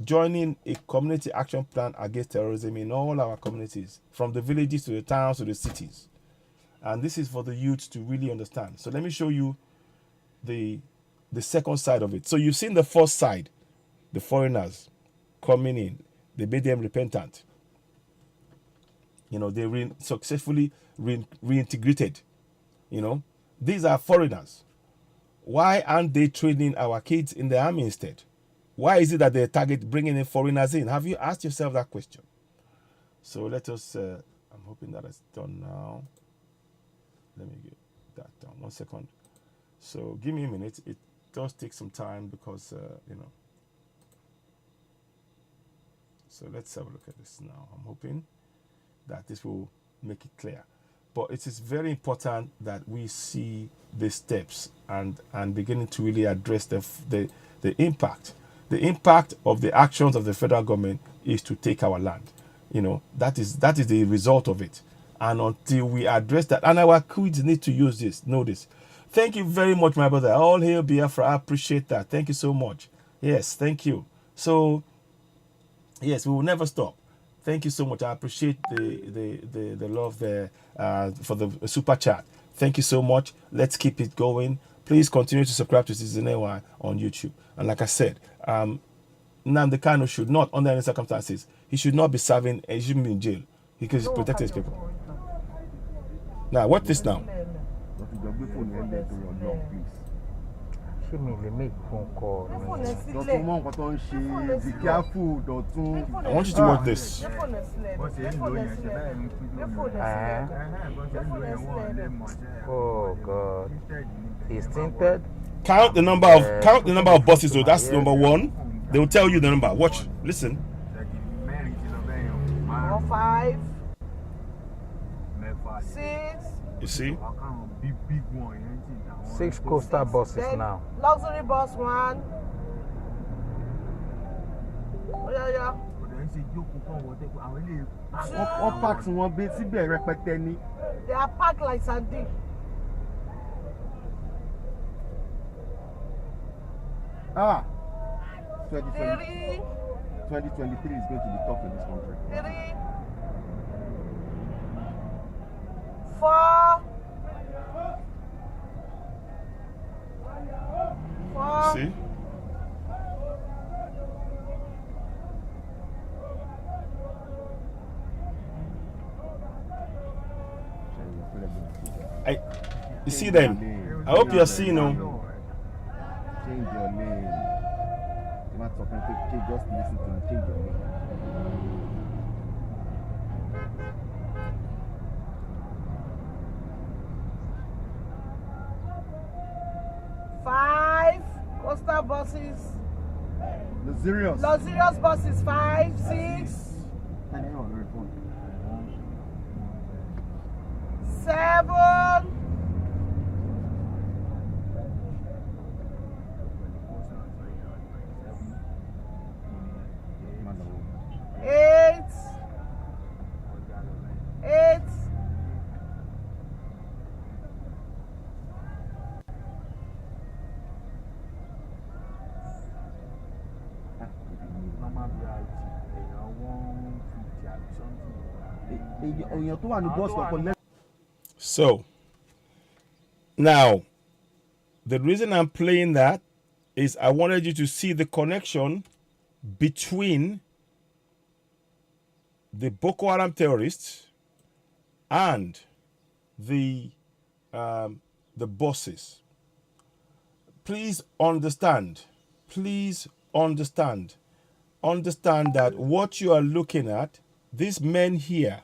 joining a community action plan against terrorism in all our communities, from the villages to the towns to the cities. And this is for the youth to really understand. So let me show you the second side of it. So you've seen the first side, the foreigners coming in. They made them repentant. You know, they successfully reintegrated. You know, these are foreigners. Why aren't they training our kids in the army instead? Why is it that they target bringing in foreigners in? Have you asked yourself that question? So let us, I'm hoping that it's done now. Let me get that done. 1 second. So give me a minute. It does take some time because, you know. So let's have a look at this now. I'm hoping that this will make it clear. But it is very important that we see the steps and beginning to really address the impact. The impact of the actions of the federal government is to take our land. You know, that is the result of it. And until we address that, and our kids need to know this. Thank you very much, my brother. All hail Biafra. I appreciate that. Thank you so much. Yes, thank you. So, yes, we will never stop. Thank you so much. I appreciate the love there for the super chat. Thank you so much. Let's keep it going. Please continue to subscribe to Citizen AY on YouTube. And like I said, Nnamdi Kanu should not, under any circumstances, he should not be serving, he shouldn't be in jail because he's protecting his people. Now, watch this now. Ṣé mi lè make phone call? Be careful, I want you to watch this. Oh God, it's tinted. Count the number of buses. So that's number one. They will tell you the number. Watch, listen. 5, 6. You see? 6 coastal buses now. Luxury bus 1. Oh yeah. All parks won't be repetitive. They are packed like sardine. Ah, 3, 2023 is going to be tough in this country. 3, 4. See? You see them? I hope you're seeing them. Change your name. You're not talking to just listen to me. Change your name. Coastal buses. Luxurious buses 5, 6. 7, 8, 8, 150. So, now, the reason I'm playing that is I wanted you to see the connection between the Boko Haram terrorists and the bosses. Please understand. Please understand. Understand that what you are looking at, these men here.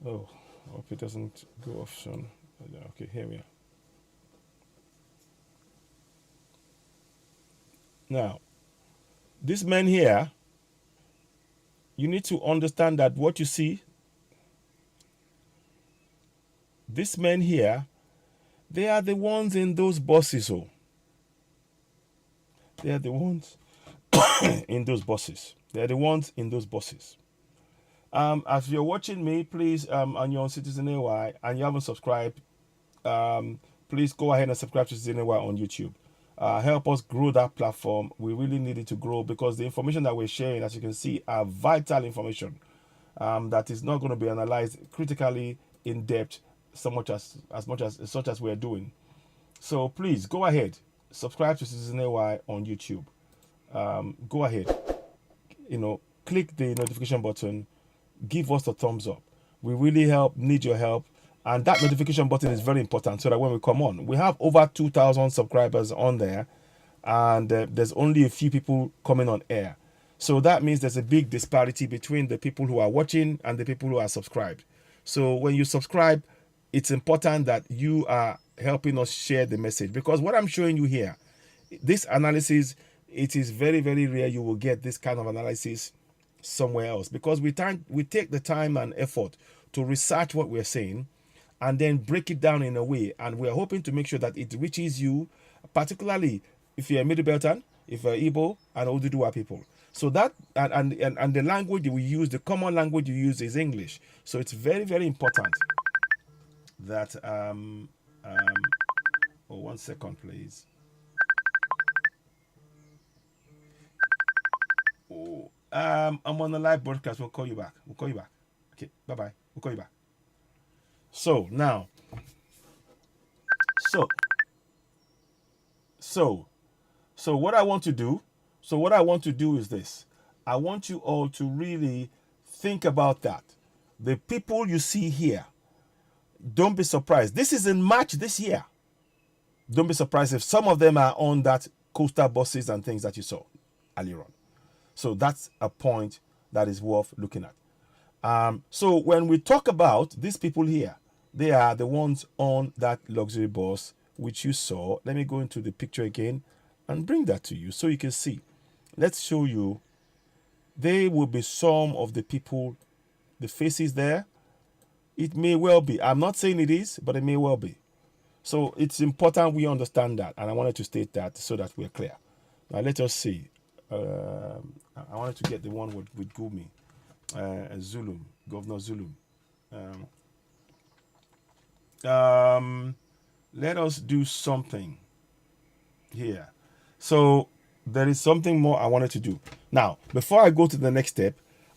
Oh, I hope it doesn't go off soon. Okay, here we are. Now, these men here, you need to understand that what you see, these men here, they are the ones in those buses. Oh, they are the ones in those buses. They are the ones in those buses. As you're watching me, please, and you're on Citizen AY and you haven't subscribed, please go ahead and subscribe to Citizen AY on YouTube. Help us grow that platform. We really need it to grow because the information that we're sharing, as you can see, are vital information that is not going to be analyzed critically in depth such as we're doing. So please go ahead, subscribe to Citizen AY on YouTube. Go ahead, click the notification button, give us a thumbs up. We really need your help. And that notification button is very important so that when we come on, we have over 2,000 subscribers on there, and there's only a few people coming on air. So that means there's a big disparity between the people who are watching and the people who are subscribed. So when you subscribe, it's important that you are helping us share the message, because what I'm showing you here, this analysis, it is very, very rare you will get this kind of analysis somewhere else, because we take the time and effort to research what we're saying and then break it down in a way, and we're hoping to make sure that it reaches you, particularly if you're a Middle Beltan, if you're Igbo and Oduduwa people. So that and the language we use, the common language you use is English. So it's very, very important that oh, 1 second please. Oh, I'm on the live broadcast. We'll call you back. Okay, bye-bye. We'll call you back. So now, so what I want to do is this. I want you all to really think about that. The people you see here, don't be surprised. This is in March this year. Don't be surprised if some of them are on that coastal buses and things that you saw earlier on. So that's a point that is worth looking at. So when we talk about these people here, they are the ones on that luxury bus which you saw. Let me go into the picture again and bring that to you so you can see. Let's show you. They will be some of the people, the faces there. It may well be. I'm not saying it is, but it may well be. So it's important we understand that, and I wanted to state that so that we're clear. Now let us see. I wanted to get the one with Gumi, Zulum, Governor Zulum. Let us do something here. So there is something more I wanted to do. Now, before I go to the next step,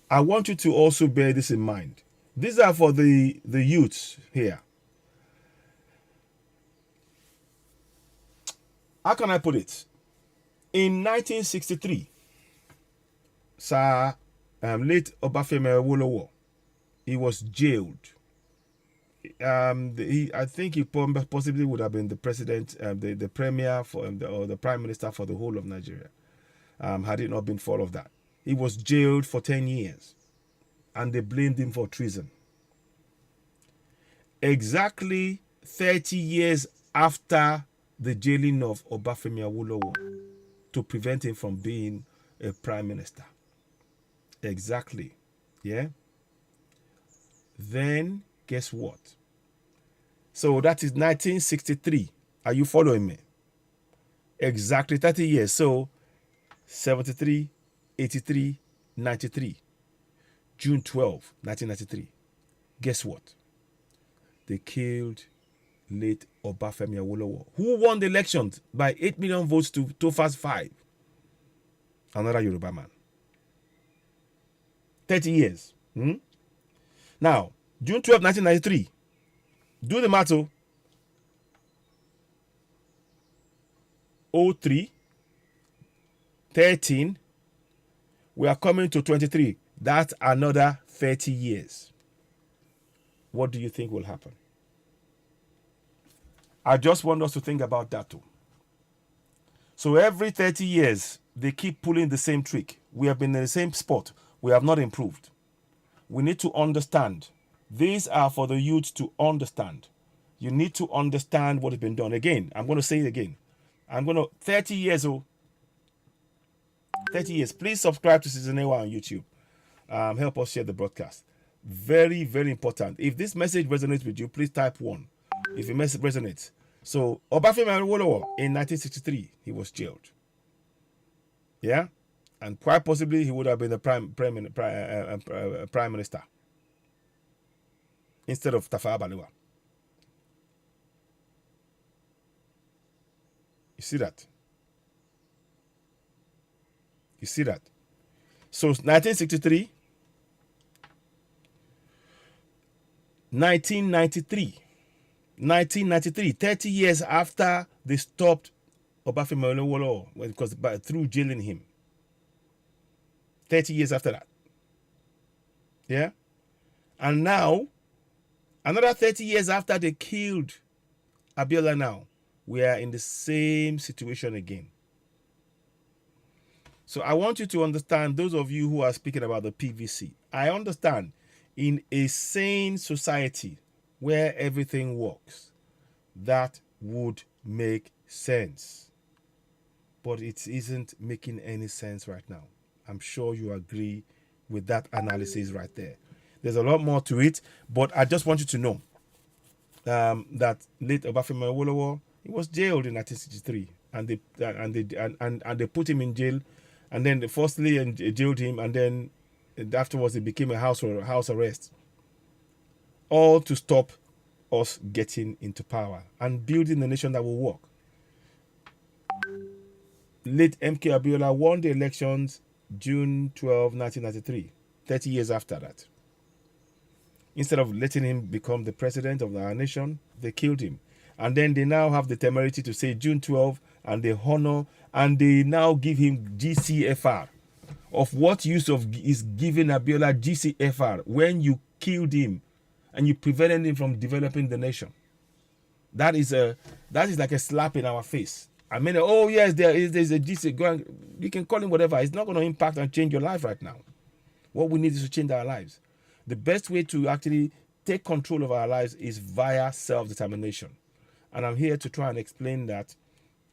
I want you to also bear this in mind. These are for the youths here. How can I put it? In 1963, Sir late Obafemi Awolowo, he was jailed. I think he possibly would have been the president, the premier for or the prime minister for the whole of Nigeria, had it not been for all of that. He was jailed for 10 years, and they blamed him for treason. Exactly 30 years after the jailing of Obafemi Awolowo, to prevent him from being a prime minister. Exactly. Yeah. Then Guess what? So that is 1963. Are you following me? Exactly 30 years. So 73, 83, 93. June 12, 1993. Guess what? They killed late Obafemi Awolowo, who won the elections by 8 million votes to Tofa's 5. Another Yoruba man. 30 years. Now, June 12, 1993. Do the math. 03, 13. We are coming to 23. That's another 30 years. What do you think will happen? I just want us to think about that too. So every 30 years, they keep pulling the same trick. We have been in the same spot. We have not improved. We need to understand. These are for the youth to understand. You need to understand what has been done. Again, I'm going to say it again. 30 years old. 30 years. Please subscribe to Season A1 on YouTube. Help us share the broadcast. Very, very important. If this message resonates with you, please type 1. If the message resonates. So, Obafemi Awolowo in 1963, he was jailed. Yeah? And quite possibly he would have been the prime minister instead of Tafawa Balewa. You see that? You see that? So 1963, 1993, 30 years after they stopped Obafemi Awolowo, because through jailing him. 30 years after that. Yeah? And now, another 30 years after they killed Abiola now, we are in the same situation again. So I want you to understand, those of you who are speaking about the PVC, I understand in a sane society where everything works, that would make sense. But it isn't making any sense right now. I'm sure you agree with that analysis right there. There's a lot more to it, but I just want you to know that late Obafemi Awolowo, he was jailed in 1963, and they put him in jail, and then they forcibly jailed him, and then afterwards it became a house arrest, all to stop us getting into power and building a nation that will work. Late MK Abiola won the elections June 12, 1993, 30 years after that. Instead of letting him become the president of our nation, they killed him. And then they now have the temerity to say June 12, and they honor, and they now give him GCFR. Of what use is giving Abiola GCFR when you killed him and you prevented him from developing the nation? That is like a slap in our face. I mean, oh yes, there's a GC. You can call him whatever. It's not going to impact and change your life right now. What we need is to change our lives. The best way to actually take control of our lives is via self-determination. And I'm here to try and explain that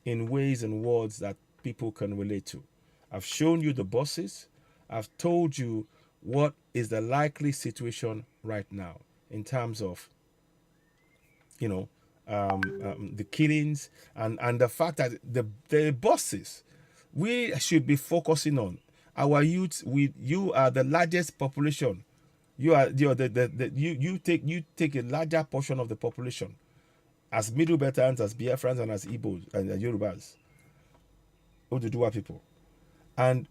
in ways and words that people can relate to. I've shown you the bosses. I've told you what is the likely situation right now in terms of, the killings and the fact that the bosses, we should be focusing on our youth. You are the largest population. You take a larger portion of the population as Middle Beltans, as Biafrans, and as Igbos and Yorubas, Oduduwa people. And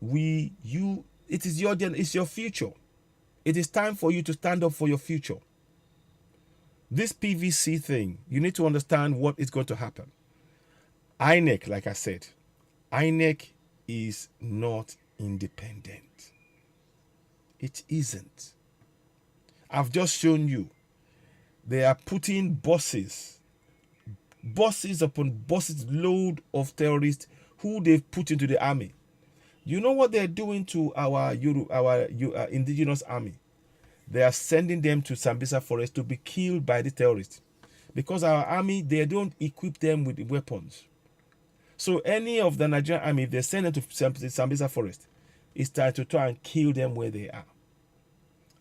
it's your future. It is time for you to stand up for your future. This PVC thing, you need to understand what is going to happen. INEC, like I said, INEC is not independent. It isn't. I've just shown you. They are putting bosses upon bosses, load of terrorists who they've put into the army. You know what they're doing to our indigenous army? They are sending them to Sambisa Forest to be killed by the terrorists. Because our army, they don't equip them with weapons. So any of the Nigerian army, if they send them to Sambisa Forest, it's time to try and kill them where they are.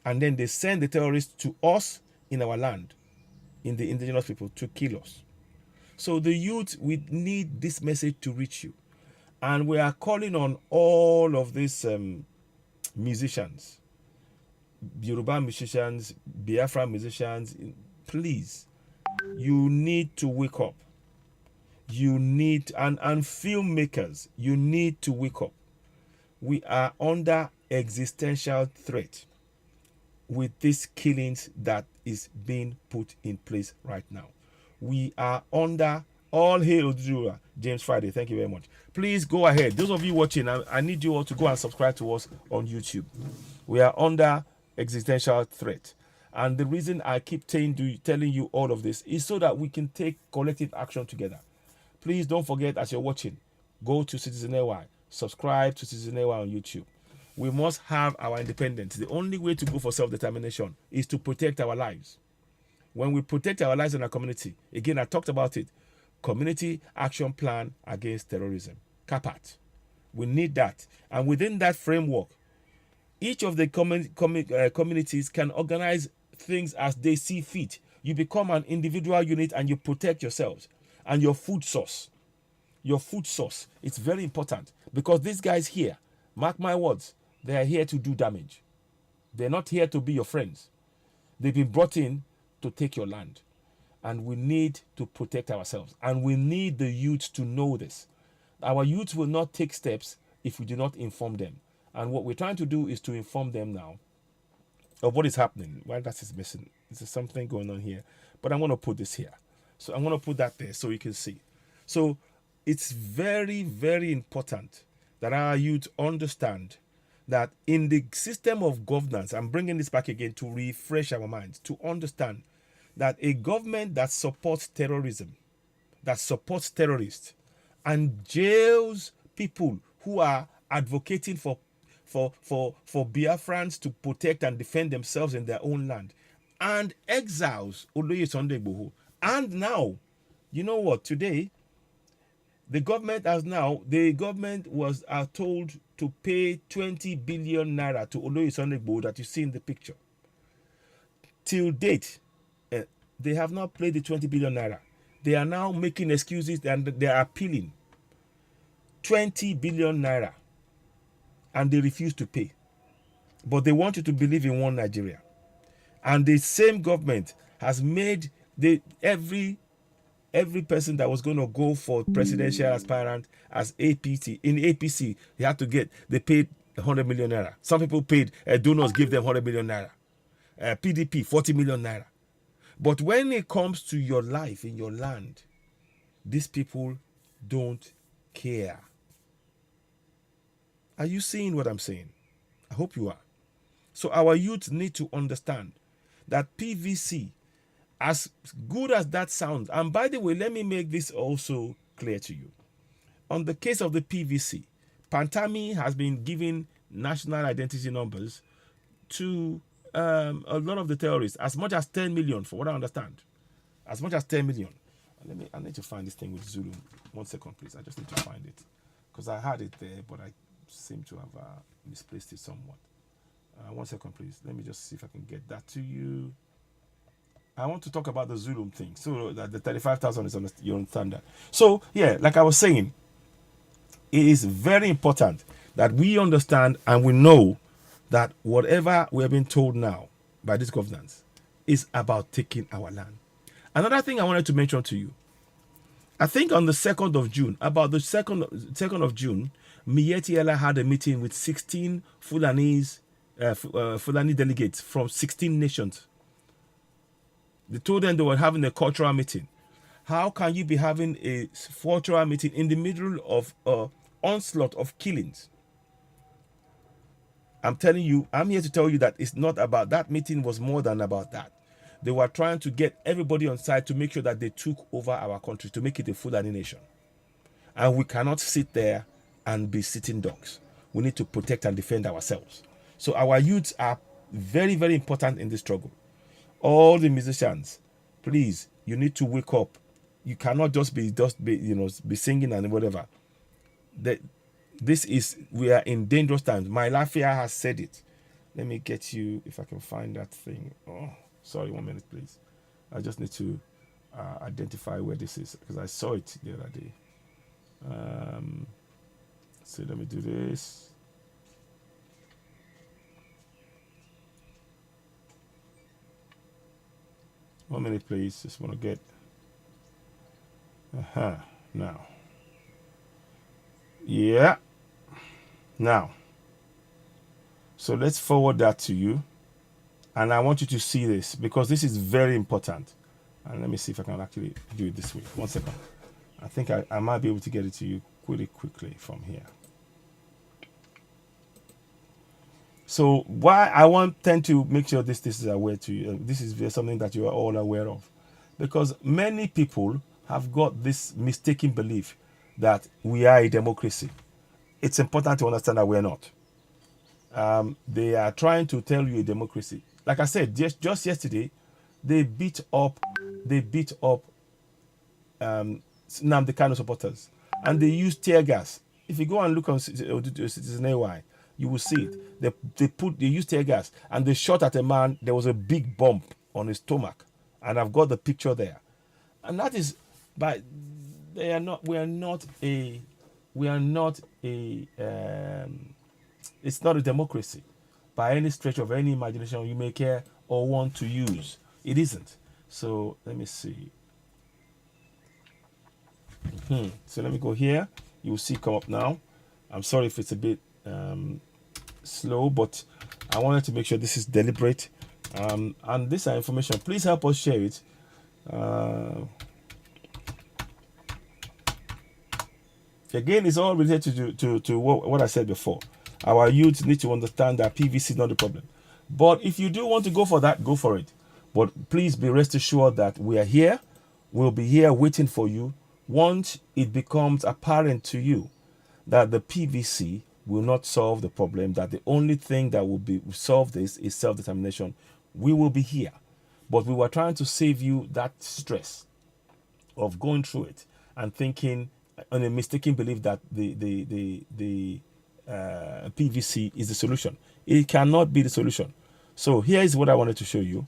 And then they send the terrorists to us in our land, in the indigenous people, to kill us. So the youth, we need this message to reach you. And we are calling on all of these musicians, Yoruba musicians, Biafra musicians, please, you need to wake up. You need, and filmmakers, you need to wake up. We are under existential threat with these killings that is being put in place right now. We are under, all hail Jura. James Friday, thank you very much. Please go ahead. Those of you watching, I need you all to go and subscribe to us on YouTube. We are under existential threat. And the reason I keep telling you all of this is so that we can take collective action together. Please don't forget, as you're watching, go to Citizen AY, subscribe to Citizen AY on YouTube. We must have our independence. The only way to go for self-determination is to protect our lives. When we protect our lives in our community, again, I talked about it, Community Action Plan Against Terrorism, CAPAT. We need that. And within that framework, each of the communities can organize things as they see fit. You become an individual unit and you protect yourselves. And your food source, it's very important, because these guys here, mark my words, they are here to do damage. They're not here to be your friends. They've been brought in to take your land. And we need to protect ourselves. And we need the youth to know this. Our youth will not take steps if we do not inform them. And what we're trying to do is to inform them now of what is happening. Well, that is missing. There's something going on here. But I'm going to put this here. So I'm going to put that there so you can see. So it's very, very important that our youth understand that in the system of governance, I'm bringing this back again to refresh our minds, to understand that a government that supports terrorism, that supports terrorists, and jails people who are advocating for Biafrans to protect and defend themselves in their own land, and exiles Oloye Sunday Igboho. And now, you know what, today, the government was told to pay 20 billion naira to Oloye Sunday Igboho that you see in the picture. Till date, they have not paid the 20 billion naira. They are now making excuses and they are appealing. 20 billion naira. And they refuse to pay. But they want you to believe in one Nigeria. And the same government has made every person that was going to go for presidential aspirant as APC, in APC, they paid 100 million naira. Some people paid, donors give them 100 million naira. PDP, 40 million naira. But when it comes to your life in your land, these people don't care. Are you seeing what I'm saying? I hope you are. So our youth need to understand that PVC, as good as that sounds, and by the way, let me make this also clear to you. On the case of the PVC, Pantami has been giving national identity numbers to a lot of the terrorists, as much as 10 million, for what I understand. As much as 10 million. I need to find this thing with Zulu. 1 second, please. I just need to find it. Because I had it there, but I seem to have misplaced it somewhat. 1 second, please. Let me just see if I can get that to you. I want to talk about the Zulu thing, so that the 35,000 is you understand that. So, yeah, like I was saying, it is very important that we understand and we know that whatever we have been told now by this governance is about taking our land. Another thing I wanted to mention to you, I think on the 2nd of June, about the 2nd of June, Miyetti Allah had a meeting with 16 Fulani delegates from 16 nations. They told them they were having a cultural meeting. How can you be having a cultural meeting in the middle of an onslaught of killings? I'm here to tell you that it's not about that. Meeting was more than about that. They were trying to get everybody on side to make sure that they took over our country, to make it a Fulani nation. And we cannot sit there and be sitting dogs. We need to protect and defend ourselves. So our youths are very, very important in this struggle. All the musicians, please, you need to wake up. You cannot just be singing and whatever. We are in dangerous times. My Lafia has said it. Let me get you, if I can find that thing. Oh, Sorry, 1 minute, please. I just need to identify where this is because I saw it the other day. So let me do this. One minute, please. Just want to get. Now. Yeah. Now. So let's forward that to you. And I want you to see this because this is very important. And let me see if I can actually do it this way. 1 second. I think I might be able to get it to you pretty quickly from here. So why I tend to make sure this is aware to you. This is something that you are all aware of. Because many people have got this mistaken belief that we are a democracy. It's important to understand that we're not. They are trying to tell you a democracy. Like I said, just yesterday, they beat up Nnamdi Kanu supporters, and they used tear gas. If you go and look on Citizen AY, you will see it. They used tear gas and they shot at a man. There was a big bump on his stomach, and I've got the picture there. And that is, but they are not. We are not a. It's not a democracy by any stretch of any imagination you may care or want to use. It isn't. So let me see. So let me go here. You will see come up now. I'm sorry if it's a bit slow, but I wanted to make sure this is deliberate. And this information, please help us share it. Again, it's all related to what I said before. Our youth need to understand that PVC is not the problem. But if you do want to go for that, go for it. But please be rest assured that we are here. We'll be here waiting for you. Once it becomes apparent to you that the PVC will not solve the problem, that the only thing that will solve this is self-determination, we will be here. But we were trying to save you that stress of going through it and thinking on a mistaken belief that the PVC is the solution. It cannot be the solution. So here is what I wanted to show you.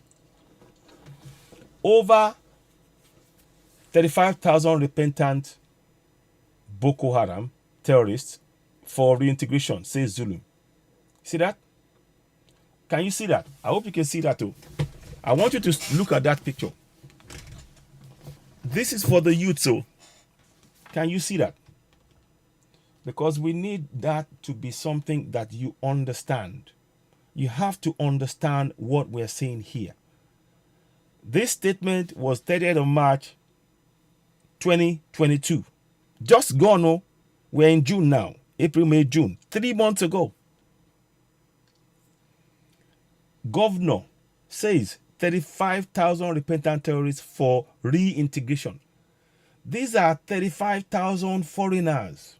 Over 35,000 repentant Boko Haram terrorists for reintegration, says Zulu. See that? Can you see that? I hope you can see that too. I want you to look at that picture. This is for the youth, so can you see that? Because we need that to be something that you understand. You have to understand what we're saying here. This statement was 30th of March 2022. Just gone, oh, we're in June now. April, May, June. 3 months ago. Governor says 35,000 repentant terrorists for reintegration. These are 35,000 foreigners.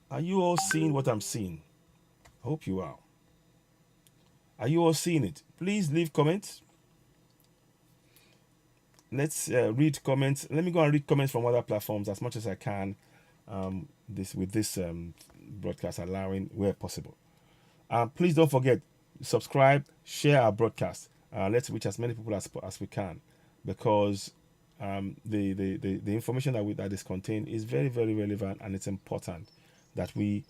Are you all seeing what I'm seeing? I hope you are. Are you all seeing it? Please leave comments. Let's read comments. Let me go and read comments from other platforms as much as I can. With this broadcast allowing where possible. Please don't forget, subscribe, share our broadcast. Let's reach as many people as we can, because the information that is contained is very, very relevant, and it's important that we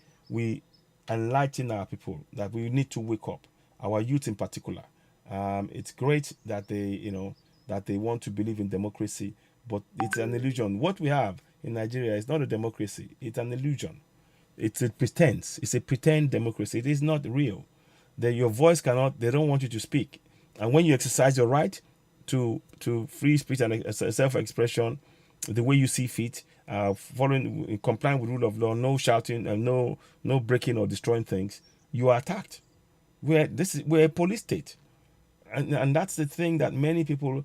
enlighten our people, that we need to wake up, our youth in particular. It's great that they want to believe in democracy, but it's an illusion. What we have in Nigeria is not a democracy. It's an illusion. It's a pretense. It's a pretend democracy. It is not real. Your voice cannot, they don't want you to speak. And when you exercise your right to free speech and self-expression the way you see fit, complying with rule of law, no shouting and no breaking or destroying things, you are attacked. We're a police state. And that's the thing that many people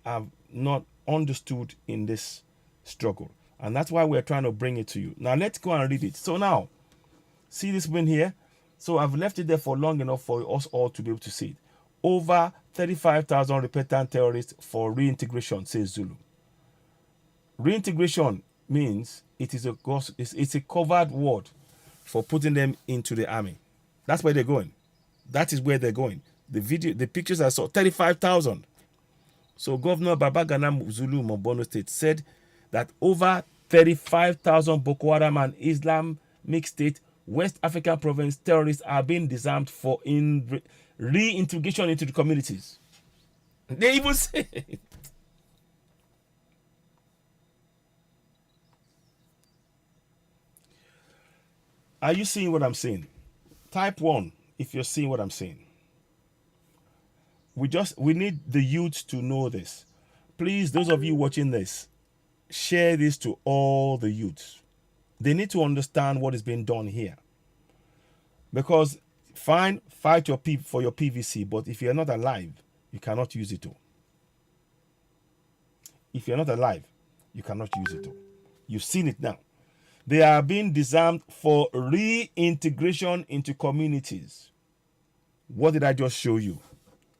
have not understood in this struggle. And that's why we're trying to bring it to you. Now let's go and read it. So now, see this win here? So I've left it there for long enough for us all to be able to see it. Over 35,000 repentant terrorists for reintegration, says Zulu. Reintegration means it's a covered word for putting them into the army. That's where they're going. That is where they're going. the pictures I saw, 35,000. So Governor Babagana Zulu of Borno State said that over 35,000 Boko Haram and Islamic State West African province terrorists are being disarmed for reintegration into the communities. They even say Are you seeing what I'm saying? Type 1 if you're seeing what I'm saying. We need the youth to know this. Please, those of you watching this, share this to all the youths. They need to understand what is being done here. Because fine, fight for your PVC, but if you're not alive, you cannot use it all. If you're not alive, you cannot use it all. You've seen it now. They are being disarmed for reintegration into communities. What did I just show you?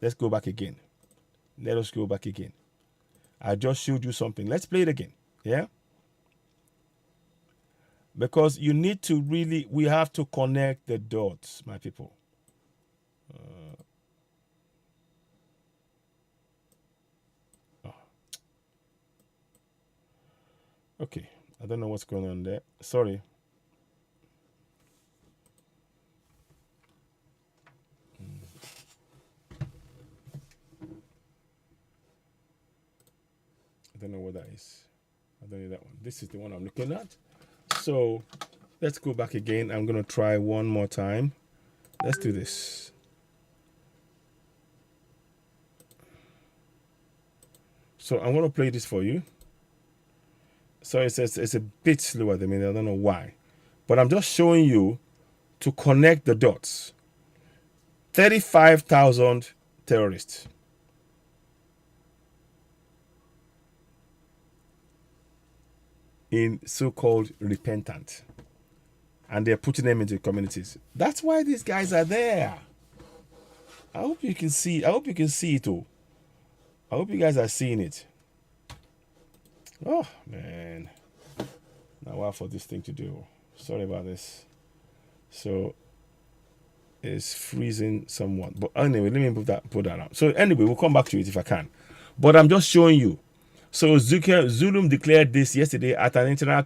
Let's go back again. Let us go back again. I just showed you something. Let's play it again. Yeah? Because you need to we have to connect the dots, my people. Okay. I don't know what's going on there. Sorry. I don't know what that is. I don't need that one. This is the one I'm looking at. So let's go back again. I'm going to try one more time. Let's do this. So I'm going to play this for you. So it's a bit slower than me. I don't know why. But I'm just showing you to connect the dots. 35,000 terrorists. In so-called repentant. And they're putting them into communities. That's why these guys are there. I hope you can see it all. I hope you guys are seeing it. Oh man. Now what for this thing to do? Sorry about this. So it's freezing somewhat. But anyway, let me put that out. So anyway, we'll come back to it if I can. But I'm just showing you. So Zulum declared this yesterday at an international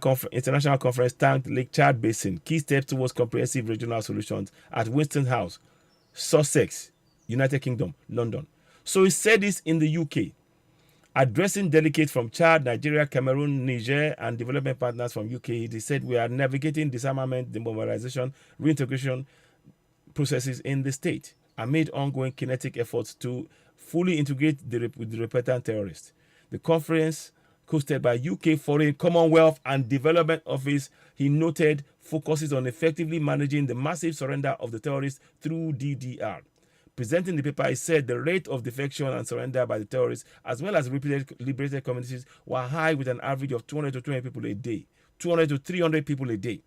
conference tagged Lake Chad Basin, key steps towards comprehensive regional solutions at Winston House, Sussex, United Kingdom, London. So he said this in the UK, addressing delegates from Chad, Nigeria, Cameroon, Niger, and development partners from UK. He said, we are navigating disarmament, demobilization, reintegration processes in the state amid ongoing kinetic efforts to fully integrate with the repentant terrorists. The conference, hosted by UK Foreign, Commonwealth and Development Office, he noted, focuses on effectively managing the massive surrender of the terrorists through DDR. Presenting the paper, he said the rate of defection and surrender by the terrorists, as well as liberated communities, were high with an average of 200 to 300 people a day. 200 to 300 people a day.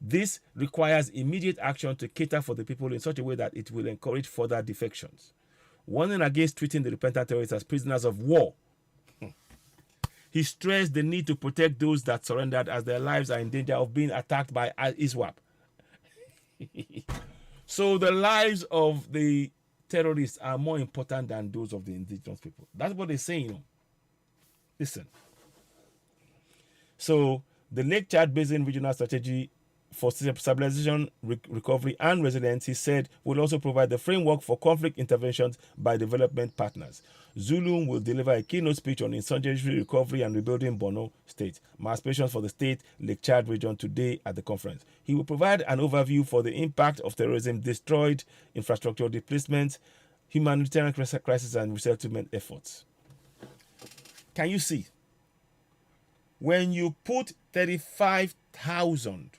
This requires immediate action to cater for the people in such a way that it will encourage further defections. Warning against treating the repentant terrorists as prisoners of war. He stressed the need to protect those that surrendered, as their lives are in danger of being attacked by ISWAP. So the lives of the terrorists are more important than those of the indigenous people. That's what they're saying. Listen. So the Lake Chad Basin Regional Strategy for Stabilization, Recovery and Resilience, he said, will also provide the framework for conflict interventions by development partners. Zulum will deliver a keynote speech on insurgency recovery and rebuilding Borno State, my aspirations for the state, Lake Chad region, today at the conference. He will provide an overview for the impact of terrorism, destroyed infrastructure displacement, humanitarian crisis and resettlement efforts. Can you see? When you put 35,000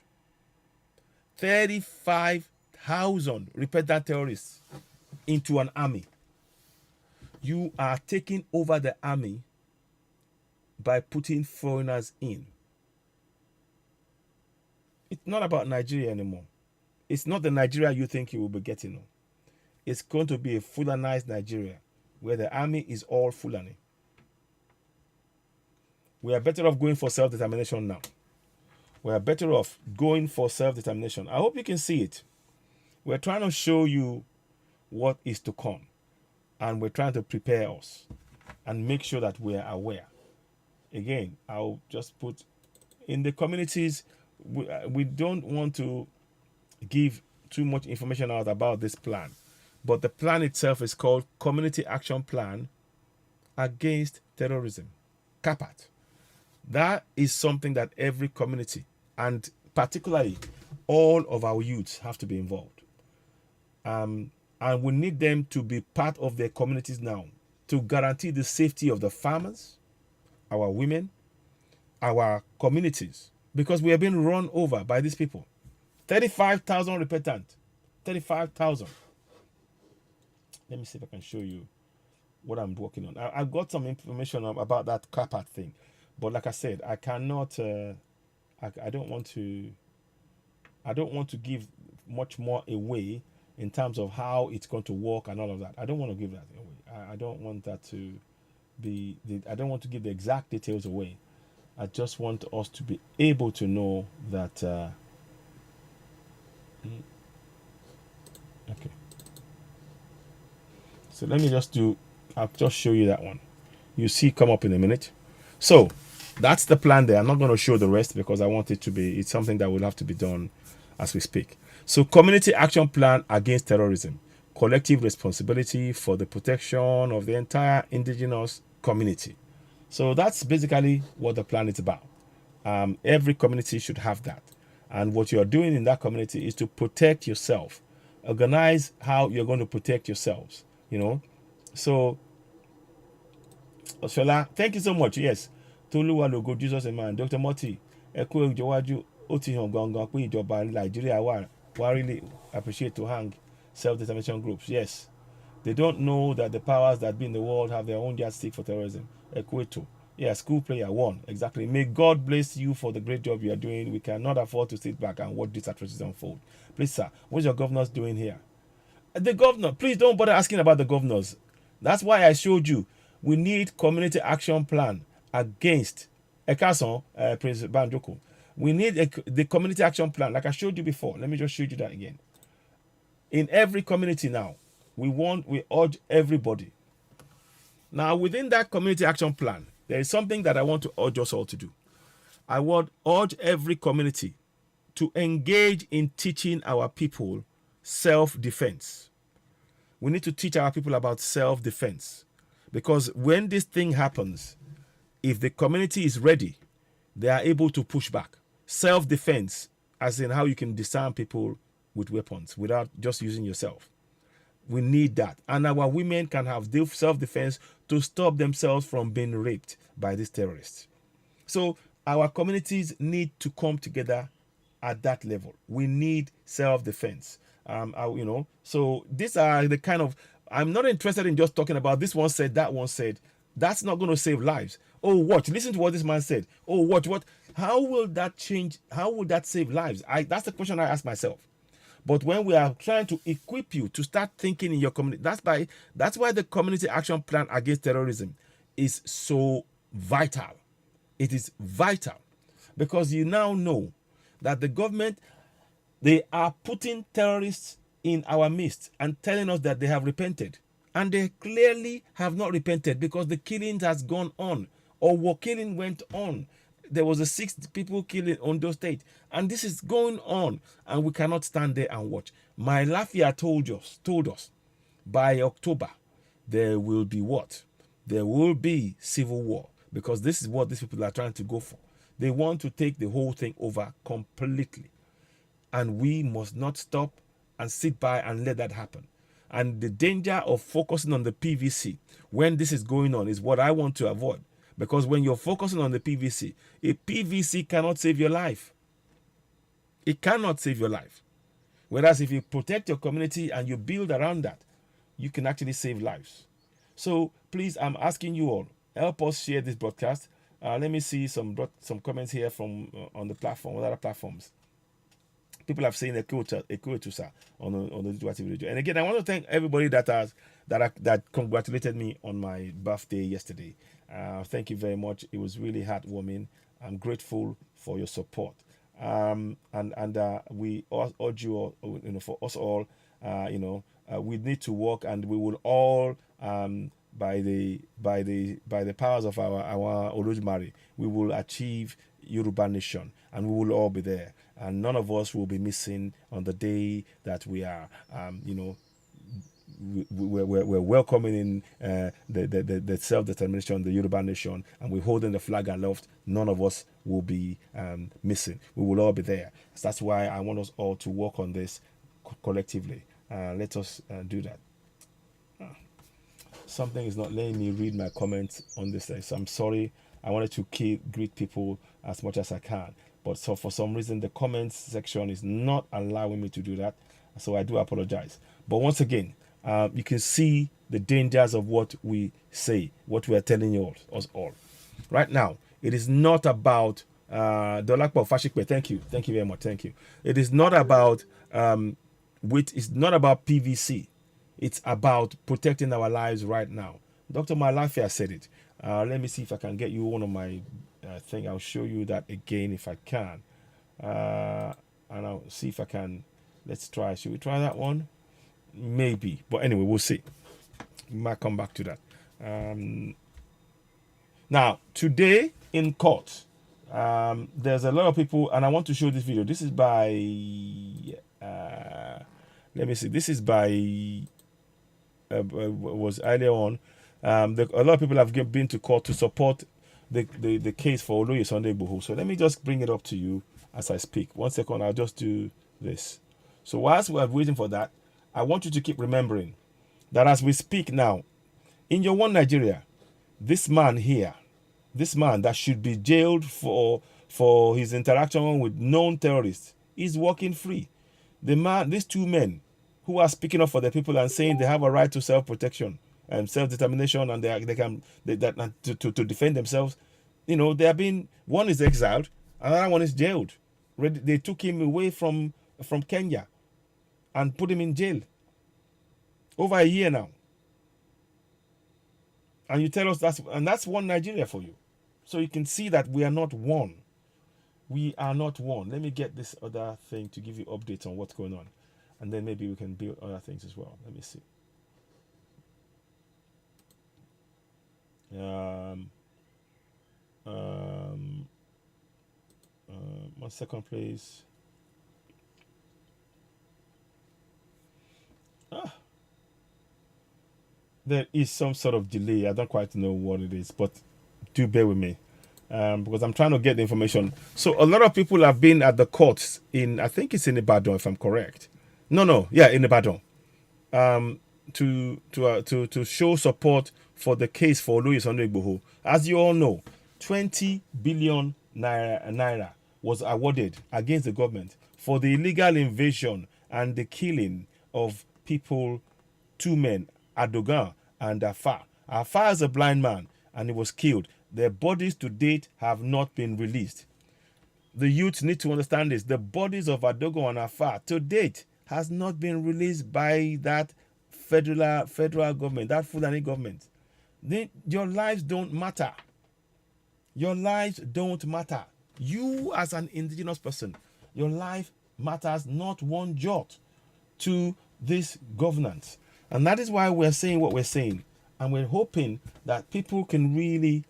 repentant terrorists into an army, you are taking over the army by putting foreigners in. It's not about Nigeria anymore. It's not the Nigeria you think you will be getting. It's going to be a Fulanized Nigeria where the army is all Fulani. We are better off going for self-determination now. We are better off going for self-determination. I hope you can see it. We're trying to show you what is to come. And we're trying to prepare us and make sure that we're aware. Again, I'll just put in the communities, we don't want to give too much information out about this plan. But the plan itself is called Community Action Plan Against Terrorism, CAPAT. That is something that every community, and particularly all of our youths, have to be involved. And we need them to be part of their communities now to guarantee the safety of the farmers, our women, our communities, because we are being run over by these people. 35,000 repentant. 35,000. Let me see if I can show you what I'm working on. I've got some information about that CAPAT thing, but like I said, I cannot. I don't want to. I don't want to give much more away in terms of how it's going to work and all of that. I don't want to give that away. I don't want that to be. I don't want to give the exact details away. I just want us to be able to know that. Okay. So let me just do. I'll just show you that one. You see, come up in a minute. So that's the plan there. I'm not going to show the rest because I want it to be. It's something that will have to be done as we speak. So, Community Action Plan Against Terrorism, collective responsibility for the protection of the entire indigenous community. So that's basically what the plan is about. Every community should have that. And what you're doing in that community is to protect yourself. Organize how you're going to protect yourselves, you know. So, Oshola, thank you so much. Yes. Toluwa logo Jesus and man. Dr. Moti, Eko Jowaju, Oti Honganga, Pi Joba, Nigeria, we really appreciate to hang self-determination groups. Yes. They don't know that the powers that be in the world have their own yardstick for terrorism. Equato. Yeah, school player one. Exactly. May God bless you for the great job you are doing. We cannot afford to sit back and watch this atrocities unfold. Please, sir, what's your governors doing here? The governor, please don't bother asking about the governors. That's why I showed you. We need community action plan against Ekason, Prince Banjoko. We need the community action plan, like I showed you before. Let me just show you that again. In every community now, we urge everybody. Now, within that community action plan, there is something that I want to urge us all to do. I would urge every community to engage in teaching our people self-defense. We need to teach our people about self-defense. Because when this thing happens, if the community is ready, they are able to push back. Self-defense, as in how you can disarm people with weapons without just using yourself. We need that. And our women can have self-defense to stop themselves from being raped by these terrorists. So our communities need to come together at that level. We need self-defense. So these are the kind of, I'm not interested in just talking about this one said, that one said. That's not going to save lives. Oh, watch, listen to what this man said. Oh, what? How will that change? How will that save lives? That's the question I ask myself. But when we are trying to equip you to start thinking in your community, that's why the Community Action Plan Against Terrorism is so vital. It is vital because you now know that the government, they are putting terrorists in our midst and telling us that they have repented. And they clearly have not repented because the killing has gone on, or killing went on. There was a 6 people killed in Ondo State, and this is going on, and we cannot stand there and watch. My Lafia told us by October there will be what? There will be civil war, because this is what these people are trying to go for. They want to take the whole thing over completely, and we must not stop and sit by and let that happen. And the danger of focusing on the PVC when this is going on is what I want to avoid. Because when you're focusing on the PVC, a PVC cannot save your life. It cannot save your life. Whereas if you protect your community and you build around that, you can actually save lives. So please, I'm asking you all, help us share this broadcast. Let me see some comments here from on the platform, on other platforms. People have seen a quote on the Duarte radio. And again, I want to thank everybody that congratulated me on my birthday yesterday. Thank you very much. It was really heartwarming. I'm grateful for your support. And we urge you all, for us all, we need to work, and we will all, by the powers of our Olodumare, we will achieve Yoruba nation, and we will all be there, and none of us will be missing on the day that we are, we're welcoming in the self-determination, the Yoruba nation, and we're holding the flag aloft. None of us will be missing. We will all be there. So that's why I want us all to work on this collectively. Let us do that. Something is not letting me read my comments on this day, so I'm sorry. I wanted to greet people as much as I can, but so for some reason the comments section is not allowing me to do that, so I do apologize. But once again, you can see the dangers of what we say, what we are telling you us all. Right now, it is not about Dolakpo Fashikpe. Thank you very much. Thank you. It is not about it's not about PVC. It's about protecting our lives right now. Dr. Malafia said it. Let me see if I can get you one of my thing. I'll show you that again if I can, and I'll see if I can. Let's try. Should we try that one? Maybe, but anyway, we'll see. We might come back to that. Now, today in court, there's a lot of people, and I want to show this video. This is by, let me see. This is by, was earlier on. A lot of people have been to court to support the case for Oloye Sunday Igboho. So let me just bring it up to you as I speak. 1 second, I'll just do this. So whilst we're waiting for that, I want you to keep remembering that as we speak now, in your one Nigeria, this man here, this man that should be jailed for his interaction with known terrorists, is walking free. These two men who are speaking up for the people and saying they have a right to self-protection and self-determination, and to defend themselves, they are being, one is exiled, another one is jailed. They took him away from Kenya and put him in jail over a year now. And you tell us that's one Nigeria for you. So you can see that we are not one. We are not one. Let me get this other thing to give you updates on what's going on. And then maybe we can build other things as well. Let me see. 1 second, please. There is some sort of delay. I don't quite know what it is, but do bear with me, because I'm trying to get the information. So a lot of people have been at the courts I think it's in Ibadan, if I'm correct. Yeah, in Ibadan, to show support for the case for Oloye Sunday Igboho. As you all know, 20 billion naira was awarded against the government for the illegal invasion and the killing of people, two men, Adogan and Afar. Afar is a blind man and he was killed. Their bodies to date have not been released. The youth need to understand this. The bodies of Adogan and Afar to date has not been released by that federal government, that Fulani government. Your lives don't matter. Your lives don't matter. You as an indigenous person, your life matters not one jot to this governance. And that is why we're saying what we're saying. And we're hoping that people can really,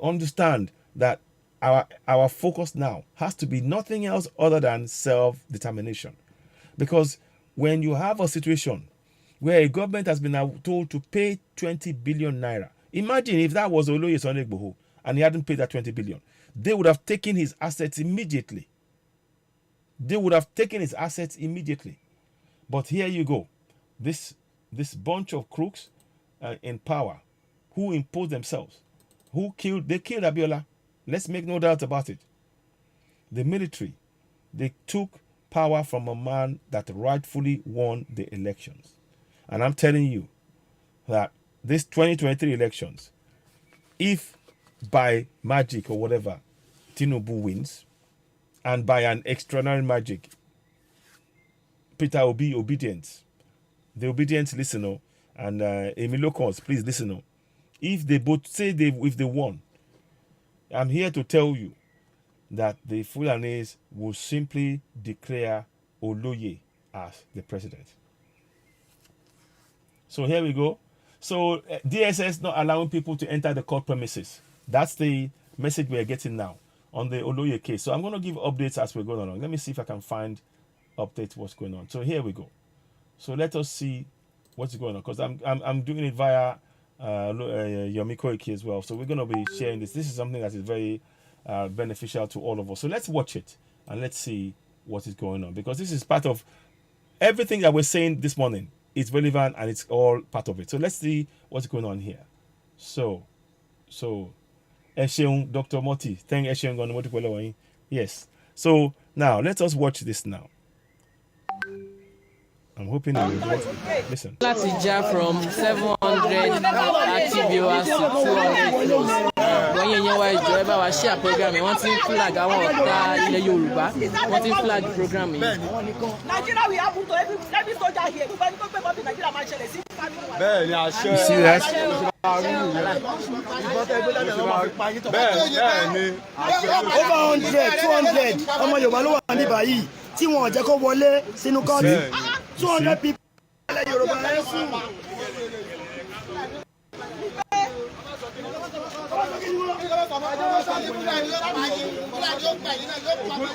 understand that our focus now has to be nothing else other than self-determination. Because when you have a situation where a government has been told to pay 20 billion naira, imagine if that was Oloye Sunday Igboho and he hadn't paid that 20 billion. They would have taken his assets immediately. But here you go. This bunch of crooks in power who imposed themselves, they killed Abiola. Let's make no doubt about it. The military, they took power from a man that rightfully won the elections. And I'm telling you that this 2023 elections, if by magic or whatever, Tinubu wins, and by an extraordinary magic, Peter Obi obedient, the obedient listener, and Emilio Cons, please listen. If they both say if they won, I'm here to tell you that the Fulanis will simply declare Oloye as the president. So here we go. So DSS not allowing people to enter the court premises. That's the message we're getting now on the Oloye case. So I'm going to give updates as we're going along. Let me see if I can find updates what's going on. So here we go. So let us see what's going on, because I'm doing it via Yomi Koiki as well. So we're going to be sharing this. This is something that is very beneficial to all of us. So let's watch it and let's see what is going on, because this is part of everything that we're saying this morning. It's relevant and it's all part of it. So let's see what's going on here. So Esheun, Dr. Moti, thank Esheun. Yes. So now let us watch this now. I'm hoping you will watch. Listen. Láti já from 700 active viewers to 200 plus. Wọ́n yẹn wá ìjọ ẹ bá wa share program yìí. Wọ́n ti ń flag àwọn ọ̀tá ilẹ̀ Yorùbá. Wọ́n ti ń flag program yìí. Nigeria will happen to every soldier here. Gbogbo ẹni tó gbé bọ́ọ̀bì Nigeria máa ṣẹlẹ̀ sí family wa. bẹ́ẹ̀ ni àṣẹ. You see that? bẹ́ẹ̀ ni over 100 200 ọmọ Yorùbá ló wà níbà yìí tí wọn ò jẹ́ kó wọlé sínú kọ́ọ̀tù 200 people ilẹ̀ Yorùbá ẹ̀ sùn.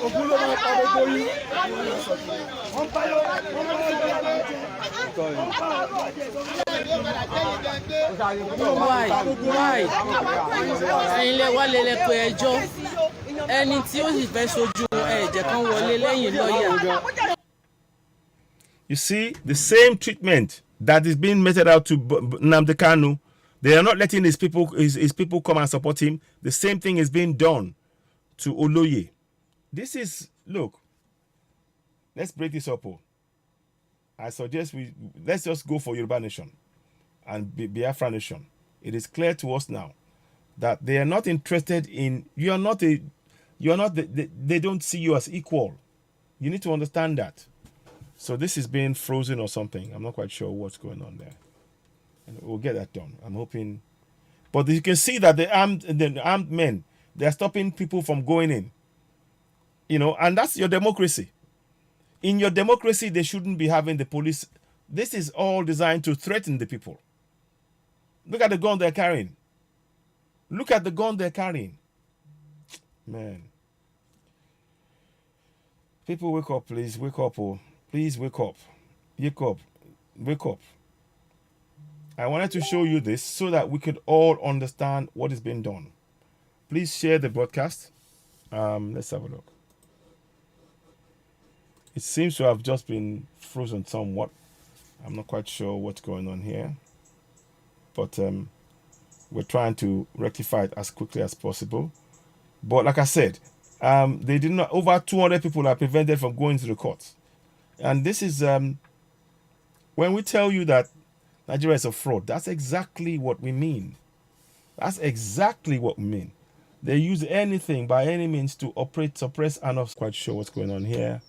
ògún ló máa pa gbogbo yín. Why? Ẹ̀yin lẹ wá lélẹ̀ pé ẹjọ́ ẹni tí ó sì fẹ́ sojú ẹ̀jẹ̀ kan wọlé lẹ́yìn lọ́ọ̀yà. You see, the same treatment that is being meted out to Nnamdi Kanu, they are not letting his people come and support him. The same thing is being done to Oloye. This is, look, let's break this up. I suggest let's just go for Yoruba Nation and Biafra Nation. It is clear to us now that they are not interested in, they don't see you as equal. You need to understand that. So this is being frozen or something. I'm not quite sure what's going on there. And we'll get that done. I'm hoping. But you can see that the armed men, they're stopping people from going in. You know, and that's your democracy. In your democracy, they shouldn't be having the police. This is all designed to threaten the people. Look at the gun they're carrying. Look at the gun they're carrying. Man. People, wake up, please. Wake up, oh. Please wake up. Wake up. Wake up. I wanted to show you this so that we could all understand what is being done. Please share the broadcast. Let's have a look. It seems to have just been frozen somewhat. I'm not quite sure what's going on here. But we're trying to rectify it as quickly as possible. But like I said, they did not. Over 200 people are prevented from going to the courts. And this is, when we tell you that Nigeria is a fraud, that's exactly what we mean. That's exactly what we mean. They use anything by any means to operate, suppress, and I'm not quite sure what's going on here.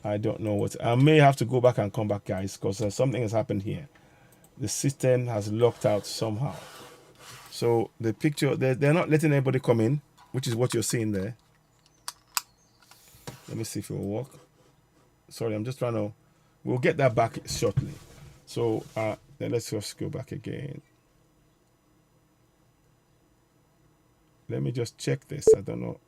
I don't know what. I may have to go back and come back, guys, because something has happened here. The system has locked out somehow. So the picture, they're not letting anybody come in, which is what you're seeing there. Let me see if it will work. Sorry, I'm just trying to. We'll get that back shortly. So then let's just go back again. Let me just check this. I don't know.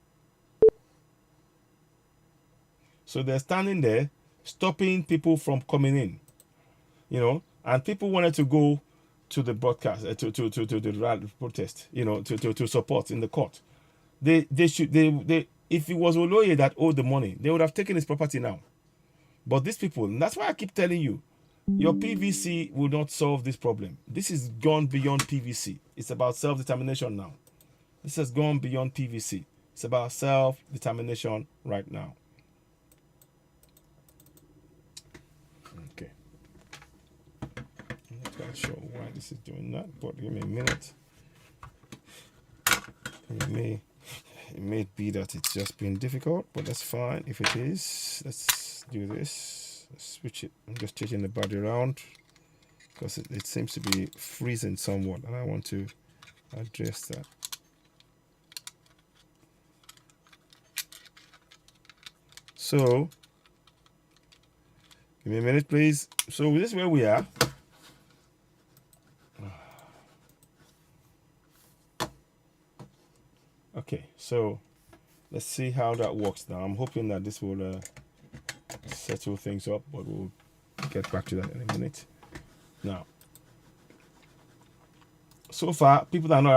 So they're standing there, stopping people from coming in, you know, and people wanted to go to the broadcast, to the rally protest, you know, to support in the court. They if it was Oloye that owed the money, they would have taken his property now. But these people, and that's why I keep telling you, your PVC will not solve this problem. This is gone beyond PVC. It's about self-determination now. This has gone beyond PVC. It's about self-determination right now. Okay. I'm not quite sure why this is doing that, but give me a minute. It may be that it's just been difficult, but that's fine. If it is, let's do this. Let's switch it. I'm just changing the body around because it seems to be freezing somewhat, and I want to address that. So, give me a minute, please. So this is where we are. Okay, so let's see how that works now. I'm hoping that this will settle things up, but we'll get back to that in a minute. Now, so far, people that are not